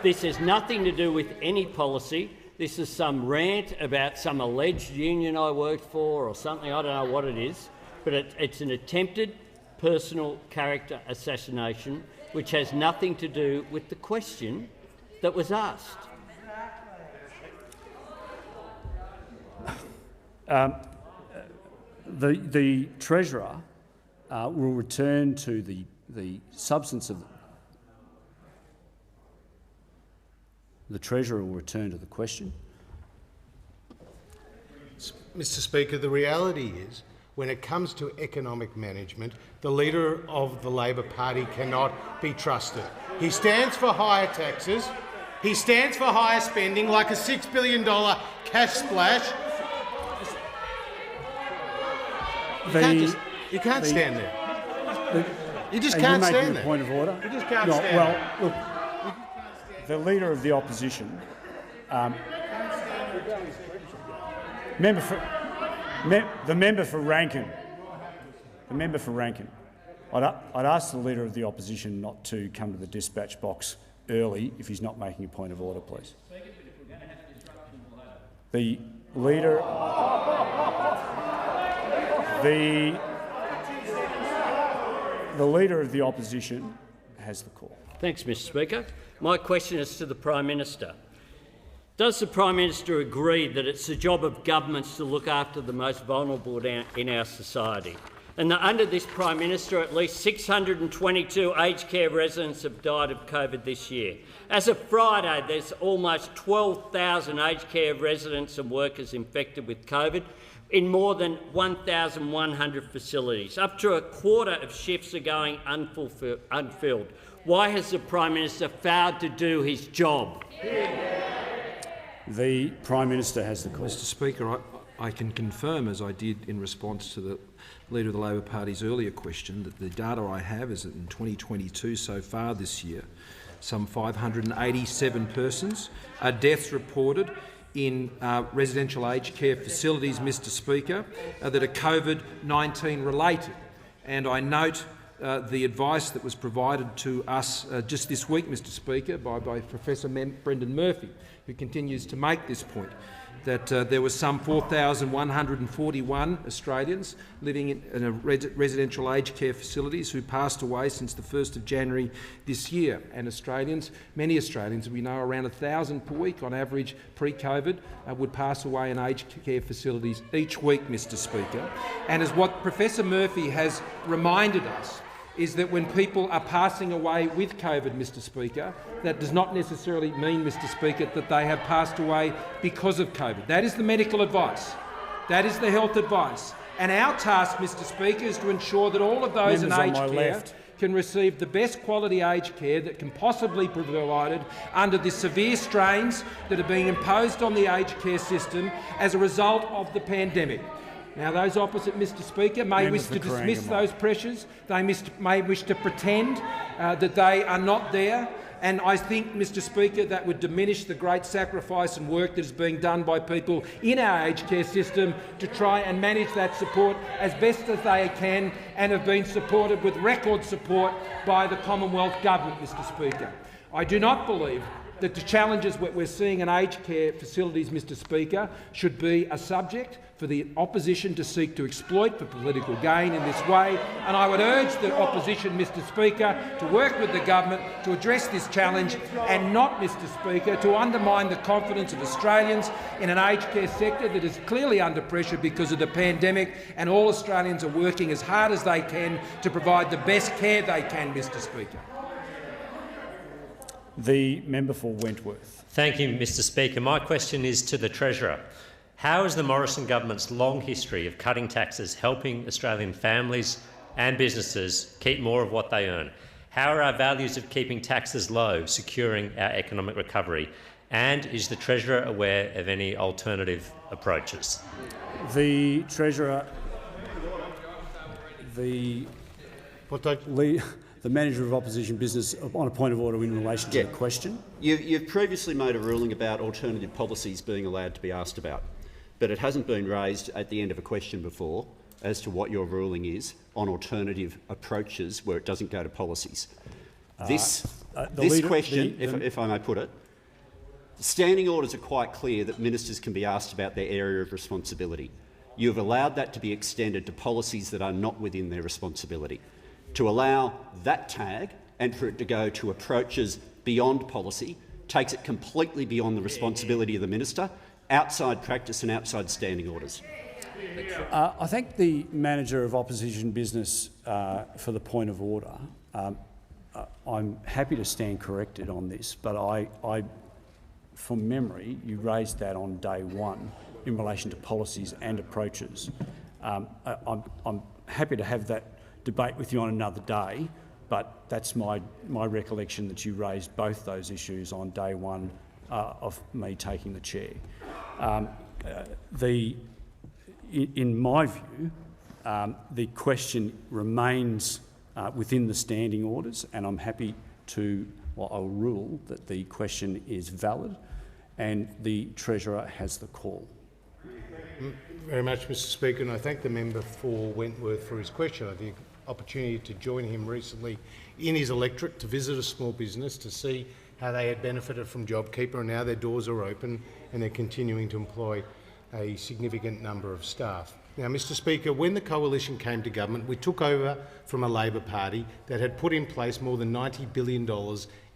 This has nothing to do with any policy. This is some rant about some alleged union I worked for or something. I don't know what it is, but it's an attempted personal character assassination which has nothing to do with the question that was asked. The Treasurer will return to the substance of the Treasurer will return to the question. Mr Speaker, the reality is, when it comes to economic management, the Leader of the Labor Party cannot be trusted. He stands for higher taxes, he stands for higher spending, like a $6 billion cash splash. You can't stand there. You just can't stand there. Point of order. You just can't stand there. Well, look, the Leader of the Opposition, the member for Rankin. I'd ask the Leader of the Opposition not to come to the dispatch box early if he's not making a point of order, please. The Leader... The Leader of the Opposition has the call. Thanks, Mr Speaker. My question is to the Prime Minister. Does the Prime Minister agree that it's the job of governments to look after the most vulnerable in our society, and that under this Prime Minister at least 622 aged care residents have died of COVID this year? As of Friday, there's almost 12,000 aged care residents and workers infected with COVID in more than 1,100 facilities. Up to a quarter of shifts are going unfilled. Why has the Prime Minister failed to do his job? The Prime Minister has the call. Mr Speaker, I can confirm, as I did in response to the Leader of the Labor Party's earlier question, that the data I have is that in 2022 so far this year, some 587 persons are deaths reported in residential aged care facilities, Mr Speaker, that are COVID-19 related. And I note the advice that was provided to us just this week, Mr Speaker, by Professor Brendan Murphy, who continues to make this point, that there was some 4,141 Australians living in residential aged care facilities who passed away since the 1st of January this year. And many Australians, we know around 1,000 per week on average pre-COVID, would pass away in aged care facilities each week, Mr Speaker. And as what Professor Murphy has reminded us, is that when people are passing away with COVID, Mr Speaker, that does not necessarily mean, Mr Speaker, that they have passed away because of COVID. That is the medical advice. That is the health advice. And our task, Mr Speaker, is to ensure that all of those in aged care can receive the best quality aged care that can possibly be provided under the severe strains that are being imposed on the aged care system as a result of the pandemic. Now, those opposite, Mr Speaker, may wish to dismiss those pressures. They may wish to pretend that they are not there. and I think, Mr Speaker, that would diminish the great sacrifice and work that is being done by people in our aged care system to try and manage that support as best as they can, and have been supported with record support by the Commonwealth Government, Mr Speaker. I do not believe that the challenges that we're seeing in aged care facilities, Mr Speaker, should be a subject for the opposition to seek to exploit for political gain in this way, and I would urge the opposition, Mr Speaker, to work with the government to address this challenge and not, Mr Speaker, to undermine the confidence of Australians in an aged care sector that is clearly under pressure because of the pandemic, and all Australians are working as hard as they can to provide the best care they can, Mr Speaker. The member for Wentworth. Thank you, Mr Speaker. My question is to the Treasurer. How is the Morrison government's long history of cutting taxes helping Australian families and businesses keep more of what they earn? How are our values of keeping taxes low securing our economic recovery? And is the Treasurer aware of any alternative approaches? The Treasurer, the Manager of Opposition Business, on a point of order in relation to the question. You've previously made a ruling about alternative policies being allowed to be asked about, but it hasn't been raised at the end of a question before as to what your ruling is on alternative approaches where it doesn't go to policies. This question, if I may put it, standing orders are quite clear that ministers can be asked about their area of responsibility. You have allowed that to be extended to policies that are not within their responsibility. To allow that tag and for it to go to approaches beyond policy takes it completely beyond the responsibility of the minister, outside practice and outside standing orders. I thank the Manager of Opposition Business for the point of order. I'm happy to stand corrected on this, but from memory, you raised that on day one in relation to policies and approaches. I'm happy to have that debate with you on another day, but that's my recollection that you raised both those issues on day one of me taking the chair. In my view, the question remains within the standing orders, and I'm happy to, I'll rule that the question is valid and the Treasurer has the call. Very much, Mr Speaker, and I thank the member for Wentworth for his question. I think opportunity to join him recently in his electorate to visit a small business to see how they had benefited from JobKeeper, and now their doors are open and they're continuing to employ a significant number of staff. Now, Mr Speaker, when the Coalition came to government, we took over from a Labor Party that had put in place more than $90 billion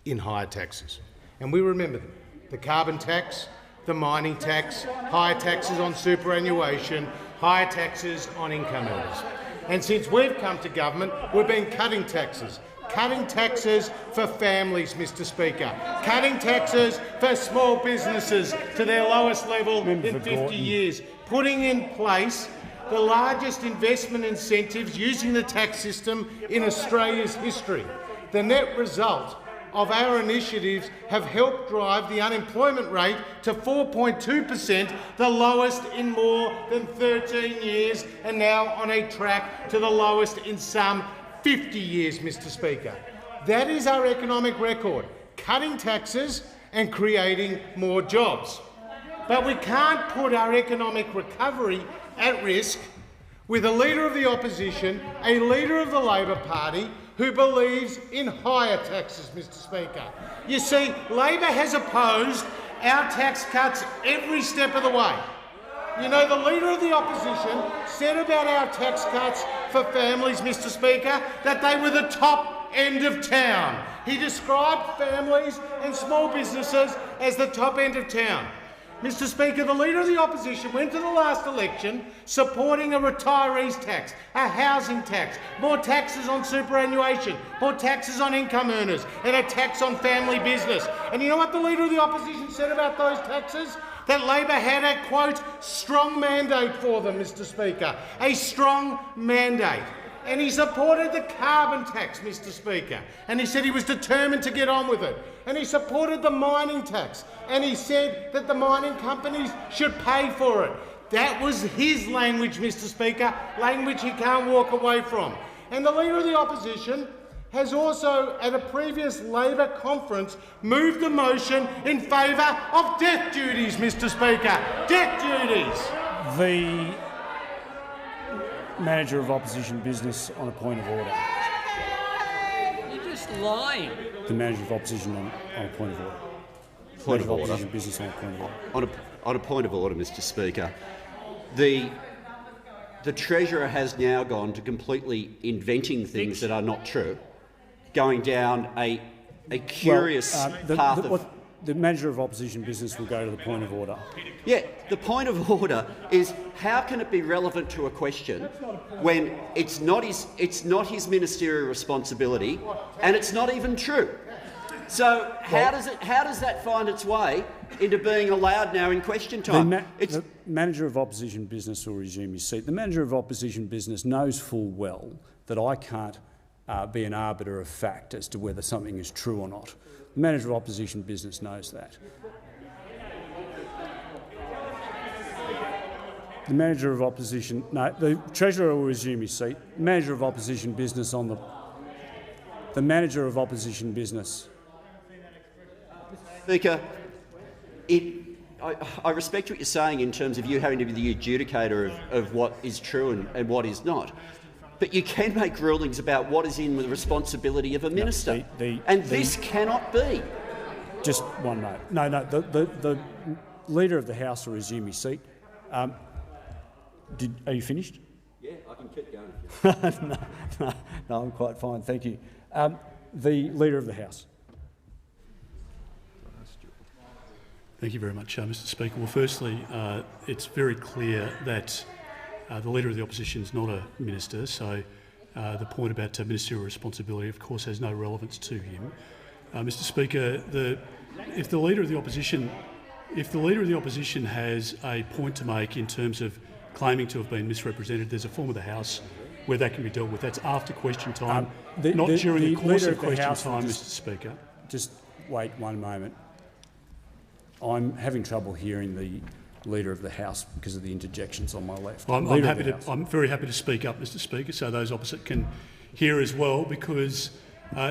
in higher taxes. And we remember them: the carbon tax, the mining tax, higher taxes on superannuation, higher taxes on income earners. And since we've come to government, we've been cutting taxes for families, Mr Speaker, cutting taxes for small businesses to their lowest level in 50 years, putting in place the largest investment incentives using the tax system in Australia's history. The net result of our initiatives have helped drive the unemployment rate to 4.2%, the lowest in more than 13 years, and now on a track to the lowest in some 50 years, Mr Speaker. That is our economic record: cutting taxes and creating more jobs. But we can't put our economic recovery at risk with a Leader of the Opposition, a Leader of the Labor Party, who believes in higher taxes, Mr Speaker. You see, Labor has opposed our tax cuts every step of the way. You know, the Leader of the Opposition said about our tax cuts for families, Mr Speaker, that they were the top end of town. He described families and small businesses as the top end of town. Mr Speaker, the Leader of the Opposition went to the last election supporting a retirees tax, a housing tax, more taxes on superannuation, more taxes on income earners, and a tax on family business. And you know what the Leader of the Opposition said about those taxes? That Labor had a, quote, strong mandate for them, Mr Speaker, a strong mandate. And he supported the carbon tax, Mr Speaker, and he said he was determined to get on with it. And he supported the mining tax, and he said that the mining companies should pay for it. That was his language, Mr Speaker, language he can't walk away from. And the Leader of the Opposition has also, at a previous Labor conference, moved the motion in favour of death duties, Mr Speaker. Death duties. The Manager of Opposition Business on a point of order. You're just lying. The Manager of Opposition on a point of order. Point of order. Opposition Business on a point of order. On a point of order, Mr Speaker, the Treasurer has now gone to completely inventing things that are not true, going down a curious path of... The Manager of Opposition Business will go to the point of order. Yeah, the point of order is how can it be relevant to a question when it's not his ministerial responsibility and it's not even true. So how does that find its way into being allowed now in question time? The Manager of Opposition Business will resume his seat. The Manager of Opposition Business knows full well that I can't be an arbiter of fact as to whether something is true or not. The Manager of Opposition Business knows that. The Manager of Opposition... No, the Treasurer will resume his seat. The Manager of Opposition Business on the... The Manager of Opposition Business. Speaker, I respect what you're saying in terms of you having to be the adjudicator of what is true and what is not. But you can make rulings about what is in the responsibility of a minister, this cannot be. Just one note. No, the Leader of the House will resume his seat. Are you finished? Yeah, I can keep going. No, I'm quite fine, thank you. The Leader of the House. Thank you very much, Mr Speaker. Well, firstly, it's very clear that the Leader of the Opposition is not a minister, so the point about ministerial responsibility, of course, has no relevance to him. Mr Speaker, if the Leader of the Opposition has a point to make in terms of claiming to have been misrepresented, there's a form of the House where that can be dealt with. That's after question time, not during the course of question time, Mr Speaker. Just wait one moment. I'm having trouble hearing the Leader of the House because of the interjections on my left. I'm very happy to speak up, Mr Speaker, so those opposite can hear as well, because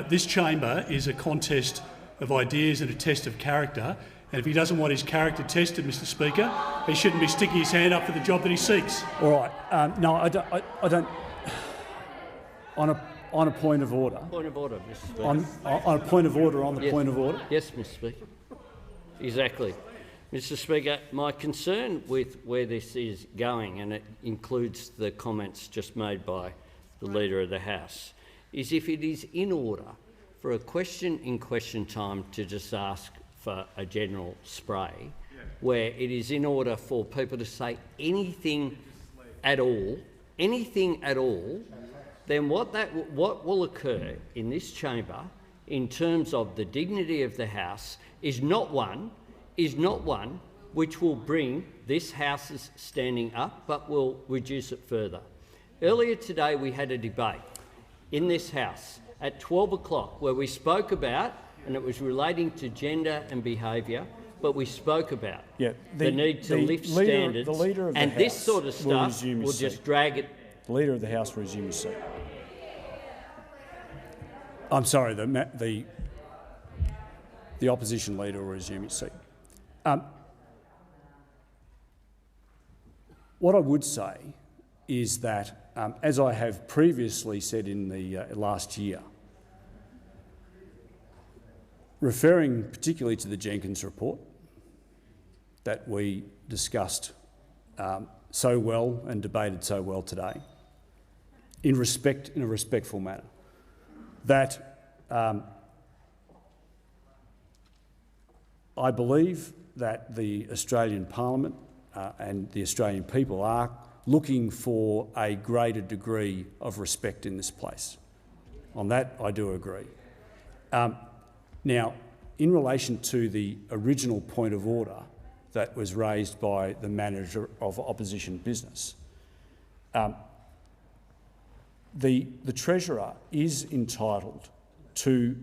this chamber is a contest of ideas and a test of character, and if he doesn't want his character tested, Mr Speaker, he shouldn't be sticking his hand up for the job that he seeks. All right. No, I don't. On a point of order. Point of order, Mr Speaker. On a point of order on the point of order. Yes, Mr Speaker. Exactly. Mr Speaker, my concern with where this is going, and it includes the comments just made by the Leader of the House, is if it is in order for a question in question time to just ask for a general spray, where it is in order for people to say anything at all, then what will occur in this chamber in terms of the dignity of the House is not one which will bring this House's standing up, but will reduce it further. Earlier today we had a debate in this House at 12 o'clock where we spoke about, and it was relating to gender and behaviour, but we spoke about the need to lift standards, and this sort of stuff will just drag it. The Leader of the House will resume his seat. I'm sorry, the opposition Leader will resume his seat. What I would say is that, as I have previously said in the last year, referring particularly to the Jenkins report that we discussed so well and debated so well today, in a respectful manner, that I believe that the Australian Parliament and the Australian people are looking for a greater degree of respect in this place. On that, I do agree. Now, in relation to the original point of order that was raised by the Manager of Opposition Business, the Treasurer is entitled to,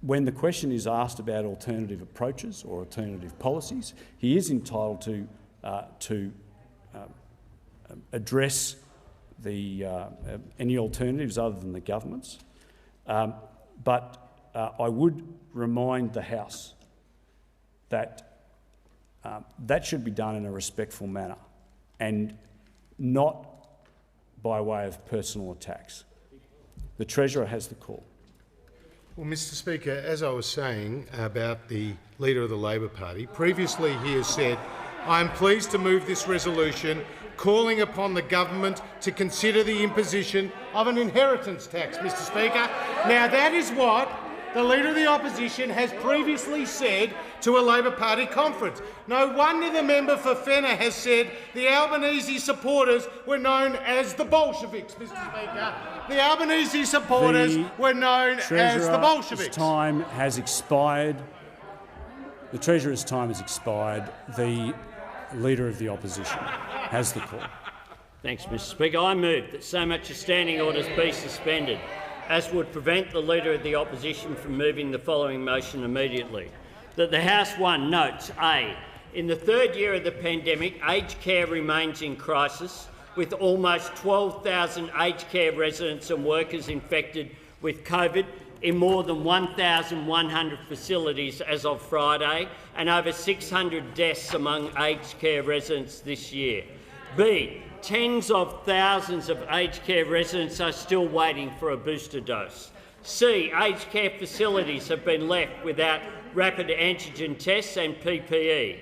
when the question is asked about alternative approaches or alternative policies, he is entitled to address any alternatives other than the government's. But I would remind the House that that should be done in a respectful manner and not by way of personal attacks. The Treasurer has the call. Well, Mr Speaker, as I was saying about the Leader of the Labor Party, previously he has said, I am pleased to move this resolution calling upon the government to consider the imposition of an inheritance tax, Mr Speaker. Now, that is what the Leader of the Opposition has previously said to a Labor Party conference. No wonder the member for Fenner has said the Albanese supporters were known as the Bolsheviks, Mr Speaker. The Albanese supporters were known as the Bolsheviks. Time has expired. The Treasurer's time has expired. The Leader of the Opposition has the call. Thanks, Mr Speaker. I move that so much as standing orders be suspended as would prevent the Leader of the Opposition from moving the following motion immediately. That the House 1 notes A. In the third year of the pandemic, aged care remains in crisis, with almost 12,000 aged care residents and workers infected with COVID in more than 1,100 facilities as of Friday, and over 600 deaths among aged care residents this year. B. Tens of thousands of aged care residents are still waiting for a booster dose. C. Aged care facilities have been left without rapid antigen tests and PPE.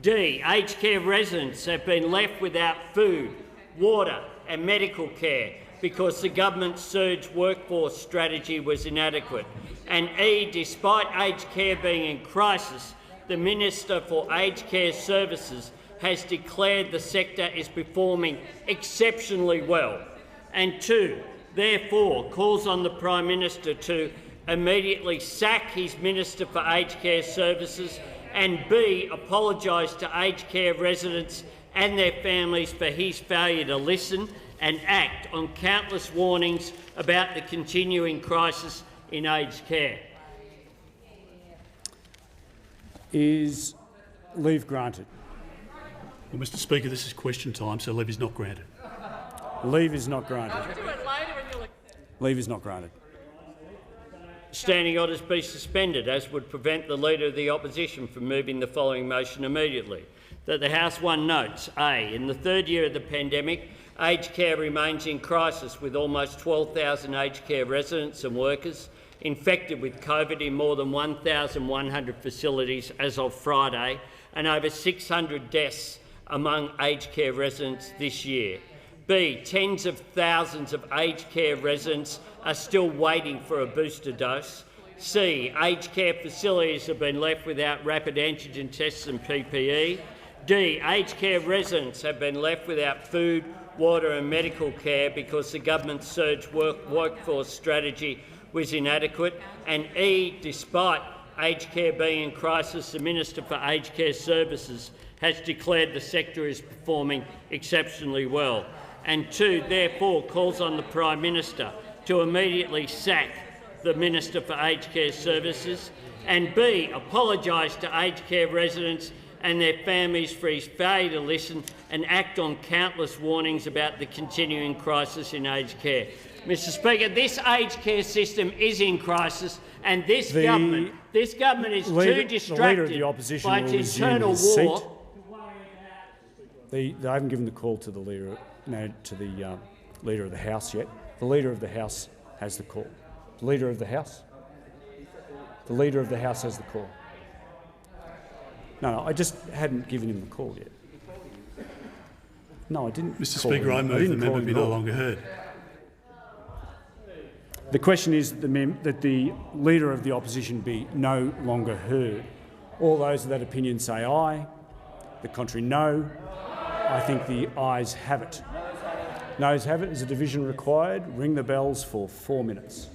D. Aged care residents have been left without food, water and medical care because the government's surge workforce strategy was inadequate. And E. Despite aged care being in crisis, the Minister for Aged Care Services has declared the sector is performing exceptionally well. And 2, therefore, calls on the Prime Minister to immediately sack his Minister for Aged Care Services and B, apologise to aged care residents and their families for his failure to listen and act on countless warnings about the continuing crisis in aged care. Is leave granted? Well, Mr Speaker, this is question time, so leave is not granted. Leave is not granted. Leave is not granted. Standing orders be suspended, as would prevent the Leader of the Opposition from moving the following motion immediately. That the House 1 notes A. In the third year of the pandemic, aged care remains in crisis, with almost 12,000 aged care residents and workers infected with COVID in more than 1,100 facilities as of Friday, and over 600 deaths among aged care residents this year. B. Tens of thousands of aged care residents are still waiting for a booster dose. C. Aged care facilities have been left without rapid antigen tests and PPE. D. Aged care residents have been left without food, water and medical care because the government's surge workforce strategy was inadequate. And E. Despite aged care being in crisis, the Minister for Aged Care Services has declared the sector is performing exceptionally well. And 2, therefore, calls on the Prime Minister to immediately sack the Minister for Aged Care Services and B, apologise to aged care residents and their families for his failure to listen and act on countless warnings about the continuing crisis in aged care. Mr Speaker, this aged care system is in crisis and this government is too distracted by its internal war. They haven't given the call to the Leader of the House yet. The Leader of the House has the call. The Leader of the House? The Leader of the House has the call. No, I just hadn't given him the call yet. No, I didn't. Mr Speaker, I move the member be no longer heard. The question is that the Leader of the Opposition be no longer heard. All those of that opinion say aye. The contrary, no. I think the ayes have it. Noes have it. Is a division required? Ring the bells for 4 minutes.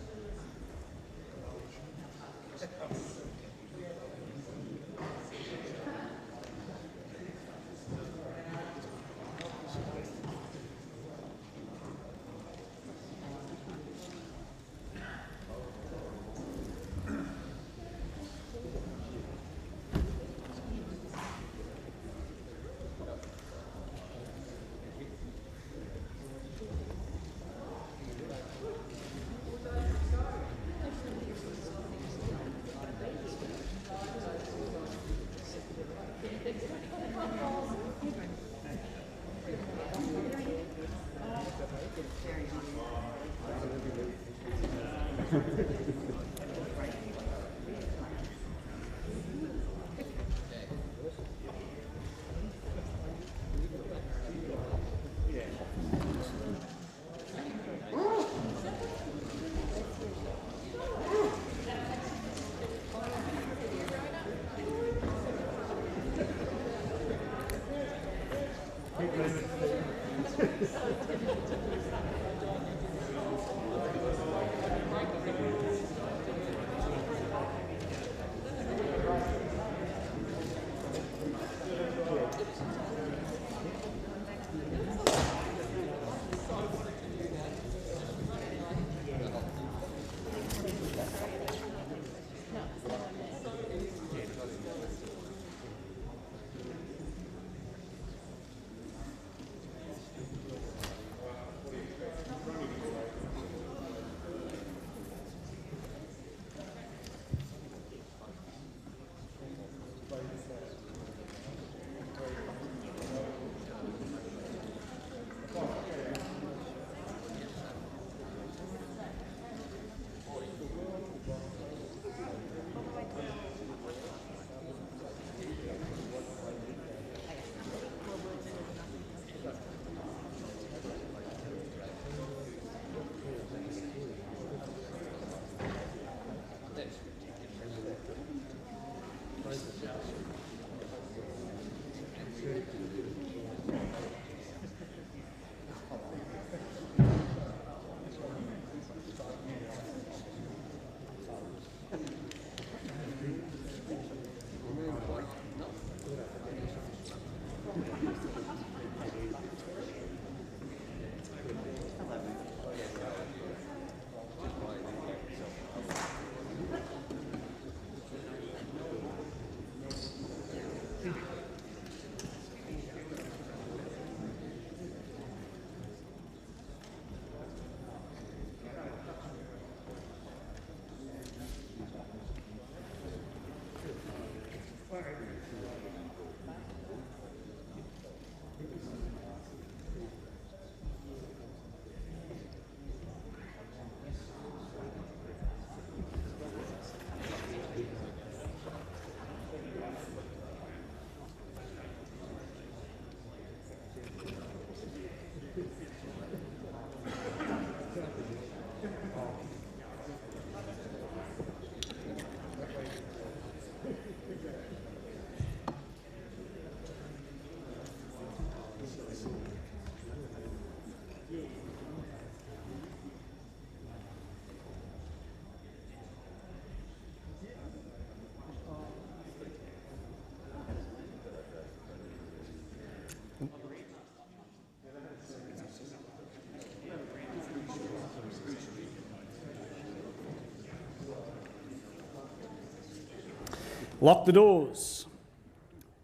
Lock the doors.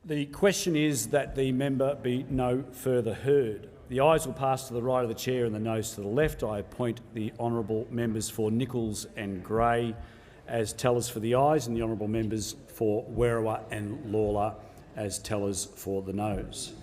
The question is that the member be no further heard. The ayes will pass to the right of the chair and the noes to the left. I appoint the honourable members for Nichols and Gray as tellers for the ayes and the honourable members for Werriwa and Lawler as tellers for the noes.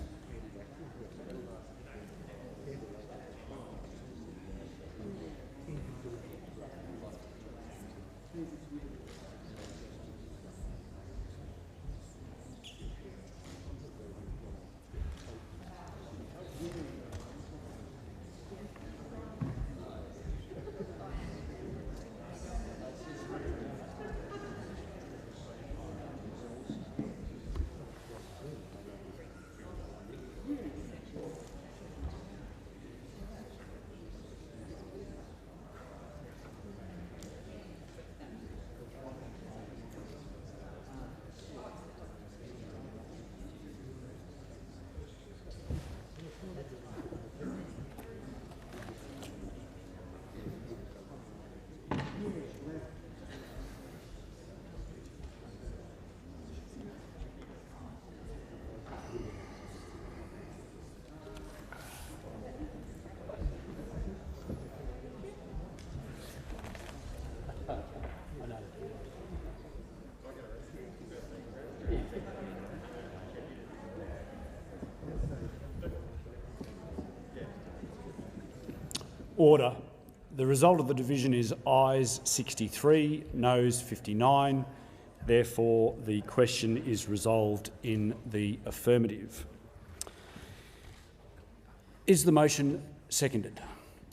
Order. The result of the division is ayes 63, noes 59. Therefore, the question is resolved in the affirmative. Is the motion seconded?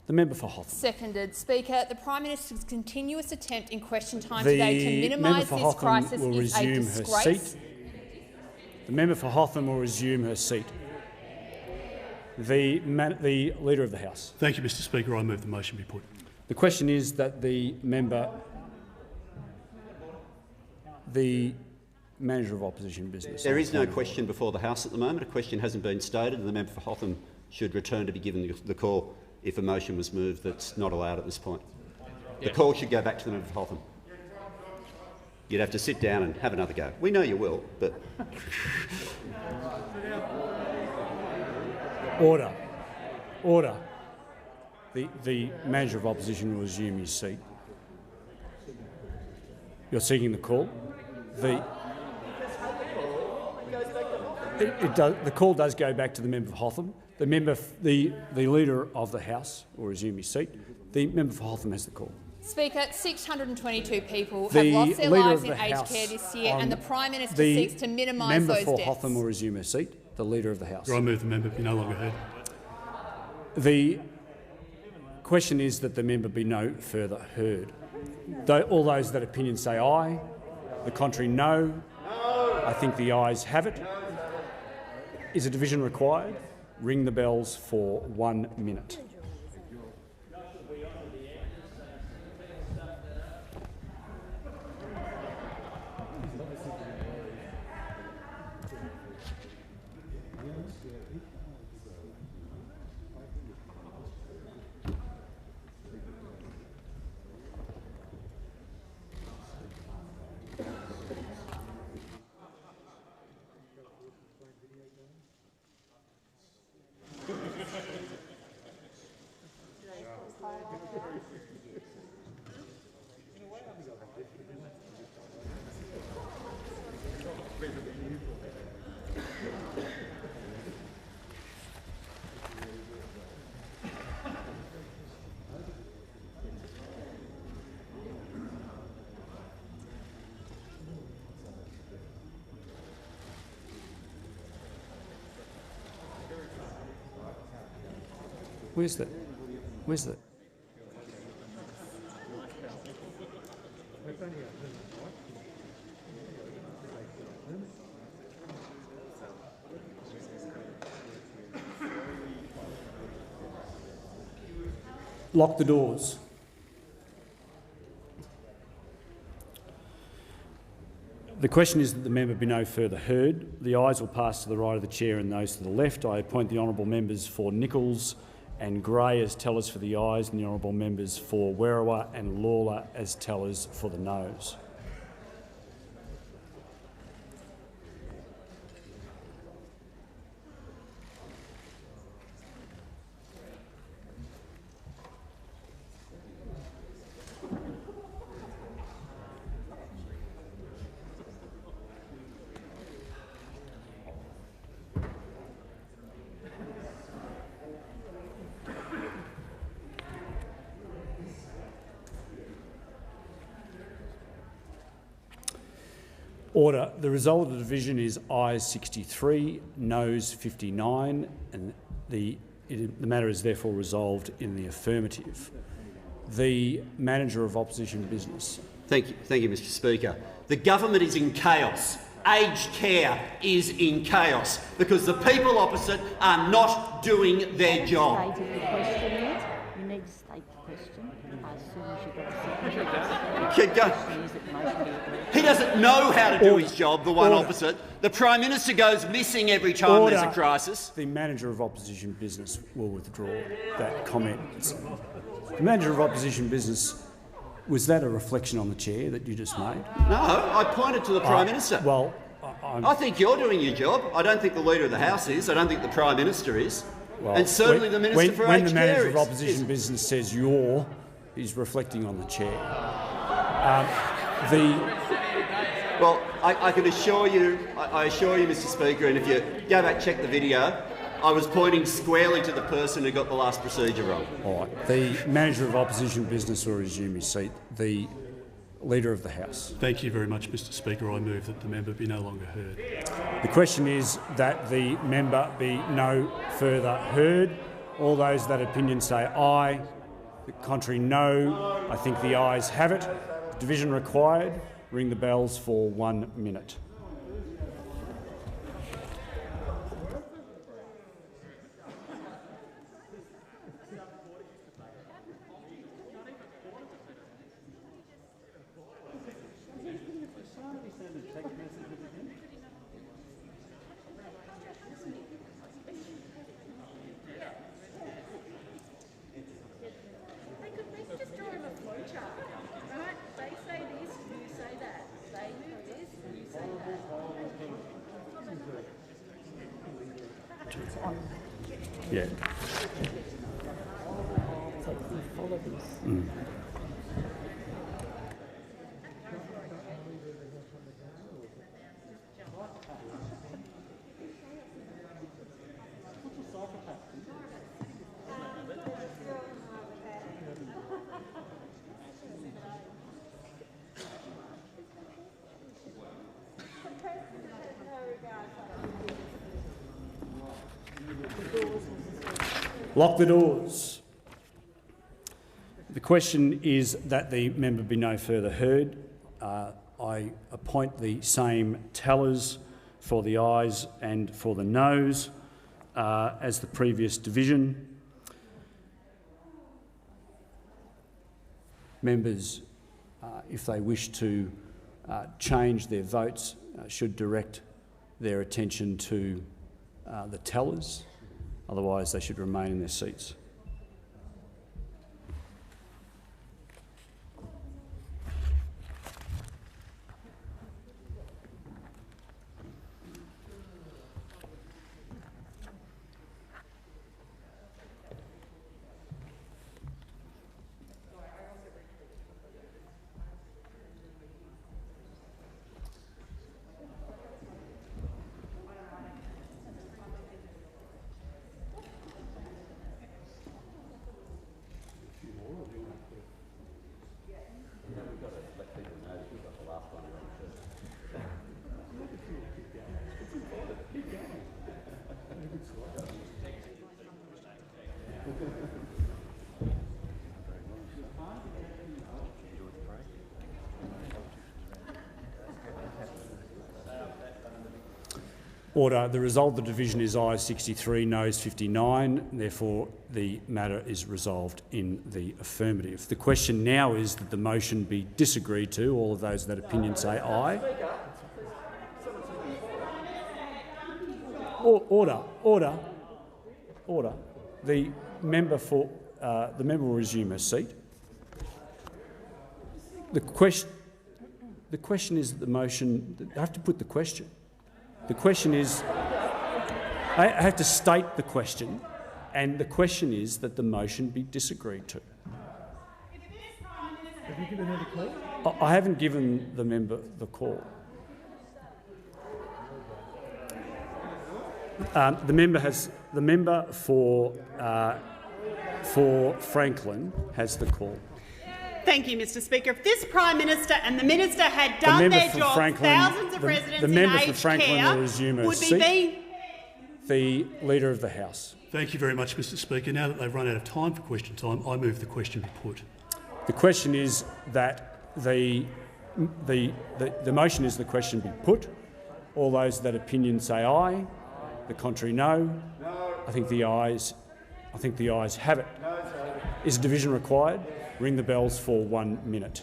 The member for Hotham. Seconded. Speaker, the Prime Minister's continuous attempt in question time today to minimise this crisis is a disgrace. The member for Hotham will resume her seat. The Leader of the House. Thank you, Mr Speaker. I move the motion be put. The question is that the Manager of Opposition Business. There is no question before the House at the moment. A question hasn't been stated, and the member for Hotham should return to be given the call if a motion was moved that's not allowed at this point. The call should go back to the member for Hotham. You'd have to sit down and have another go. We know you will, but... Order. Order. The Manager of Opposition will resume his seat. You're seeking the call. The call does go back to the member for Hotham. The Leader of the House will resume his seat. The member for Hotham has the call. Speaker, 622 people have lost their lives in aged care this year, and the Prime Minister seeks to minimise those deaths. The member for Hotham will resume her seat. The Leader of the House. I move the member be no longer heard. The question is that the member be no further heard. All those that opinion say aye. The contrary, no. I think the ayes have it. Is a division required? Ring the bells for 1 minute. Where's that? Where's that? Lock the doors. The question is that the member be no further heard. The ayes will pass to the right of the chair and those to the left. I appoint the honourable members for Nichols and Gray as tellers for the ayes, and the honourable members for Werriwa and Lawler as tellers for the noes. Order. The result of the division is ayes 63, noes 59, and the matter is therefore resolved in the affirmative. The Manager of Opposition Business. Thank you, Mr Speaker. The government is in chaos. Aged care is in chaos because the people opposite are not doing their job. You need to state the question as soon as you get He doesn't know how to do his job, the one opposite. The Prime Minister goes missing every time there's a crisis. The Manager of Opposition Business will withdraw that comment. The Manager of Opposition Business, was that a reflection on the chair that you just made? No, I pointed to the Prime Minister. Well, I think you're doing your job. I don't think the Leader of the House is. I don't think the Prime Minister is. Well, and certainly the Minister for Aged Care When the Manager of Opposition Business says you're, he's reflecting on the chair. Well, I can assure you, Mr Speaker, and if you go back check the video, I was pointing squarely to the person who got the last procedure wrong. All right. The Manager of Opposition Business will resume his seat. The Leader of the House. Thank you very much, Mr Speaker. I move that the member be no longer heard. The question is that the member be no further heard. All those that opinion say aye. The contrary, no. I think the ayes have it. Division required. Ring the bells for 1 minute. Yeah. Lock the doors. The question is that the member be no further heard. I appoint the same tellers for the ayes and for the noes as the previous division. Members, if they wish to change their votes, should direct their attention to the tellers. Otherwise, they should remain in their seats. Order. The result of the division is ayes 63, noes 59. Therefore, the matter is resolved in the affirmative. The question now is that the motion be disagreed to. All of those in that opinion say aye. Order. Order. Order. The member will resume her seat. The question is that the motion. I have to put the question. The question is, I have to state the question, and the question is that the motion be disagreed to. Have you given her the call? I haven't given the member the call. The member for Franklin has the call. Thank you, Mr Speaker. If this Prime Minister and the Minister had done their job, thousands of residents in aged care would be being... The Leader of the House. Thank you very much, Mr Speaker. Now that they've run out of time for question time, I move the question be put. The question is that the motion is the question be put. All those that opinion say aye. The contrary, no. I think the ayes have it. Is a division required? Ring the bells for 1 minute.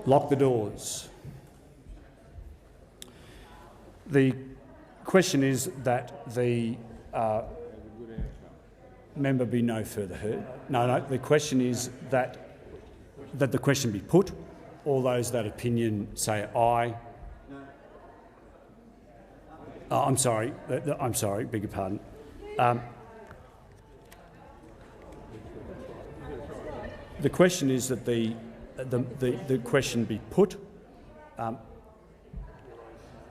Lock the doors. The question is that the member be no further heard. No, the question is that the question be put. All those that opinion say aye. I'm sorry, beg your pardon. The question is that the question be put.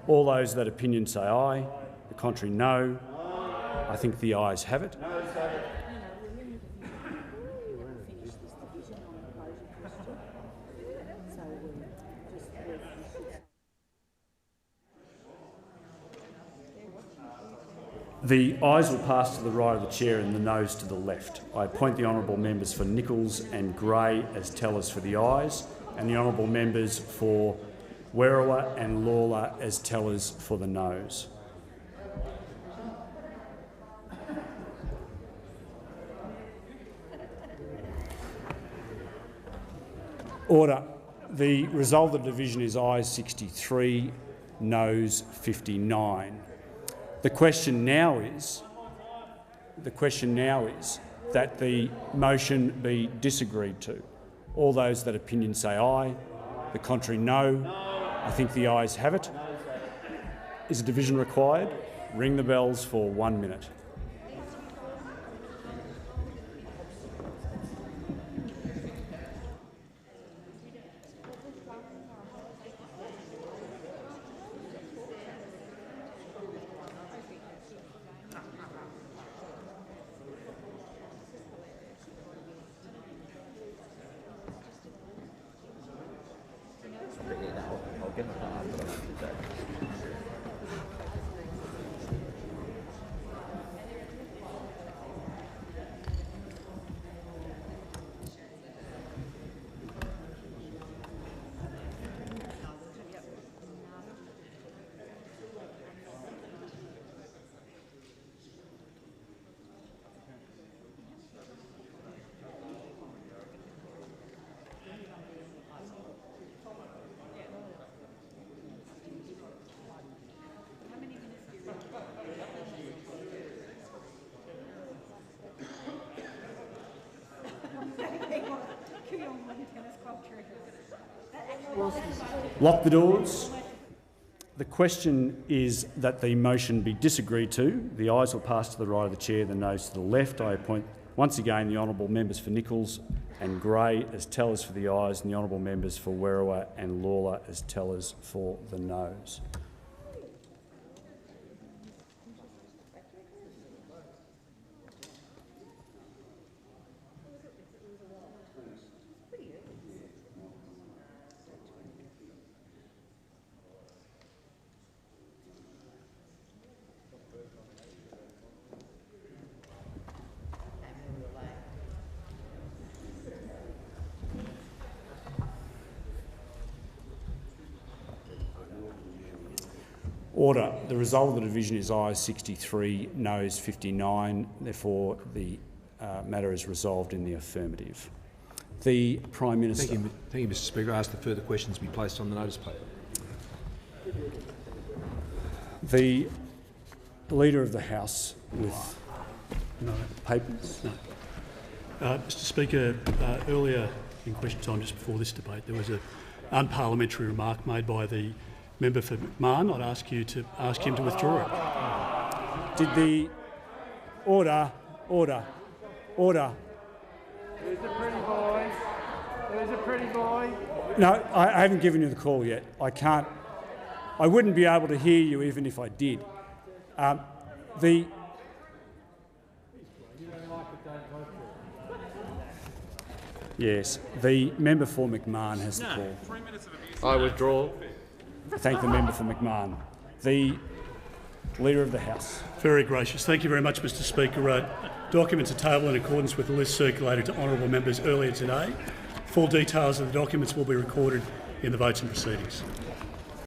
All those that opinion say aye. The contrary, no. I think the ayes have it. The ayes will pass to the right of the chair and the noes to the left. I appoint the honourable members for Nichols and Gray as tellers for the ayes, and the honourable members for Werriwa and Lawler as tellers for the noes. Order. The result of the division is ayes 63, noes 59. The question now is that the motion be disagreed to. All those that opinion say aye. The contrary, no. I think the ayes have it. Is a division required? Ring the bells for 1 minute. Lock the doors. The question is that the motion be disagreed to. The ayes will pass to the right of the chair, the noes to the left. I appoint once again the honourable members for Nichols and Gray as tellers for the ayes, and the honourable members for Werriwa and Lawler as tellers for the noes. Order. The result of the division is ayes 63, noes 59. Therefore, the matter is resolved in the affirmative. The Prime Minister. Thank you, Mr. Speaker. I ask that further questions be placed on the notice paper. The Leader of the House with papers. No. Mr. Speaker, earlier in question time, just before this debate, there was an unparliamentary remark made by the member for McMahon. I'd ask you to ask him to withdraw it. Did the order? There's a pretty boy. There's a pretty boy. No, I haven't given you the call yet. I can't. I wouldn't be able to hear you even if I did. Yes, the member for McMahon has the call. I withdraw. Thank the member for McMahon. The Leader of the House. Very gracious. Thank you very much, Mr. Speaker. Documents are tabled in accordance with the list circulated to honourable members earlier today. Full details of the documents will be recorded in the votes and proceedings.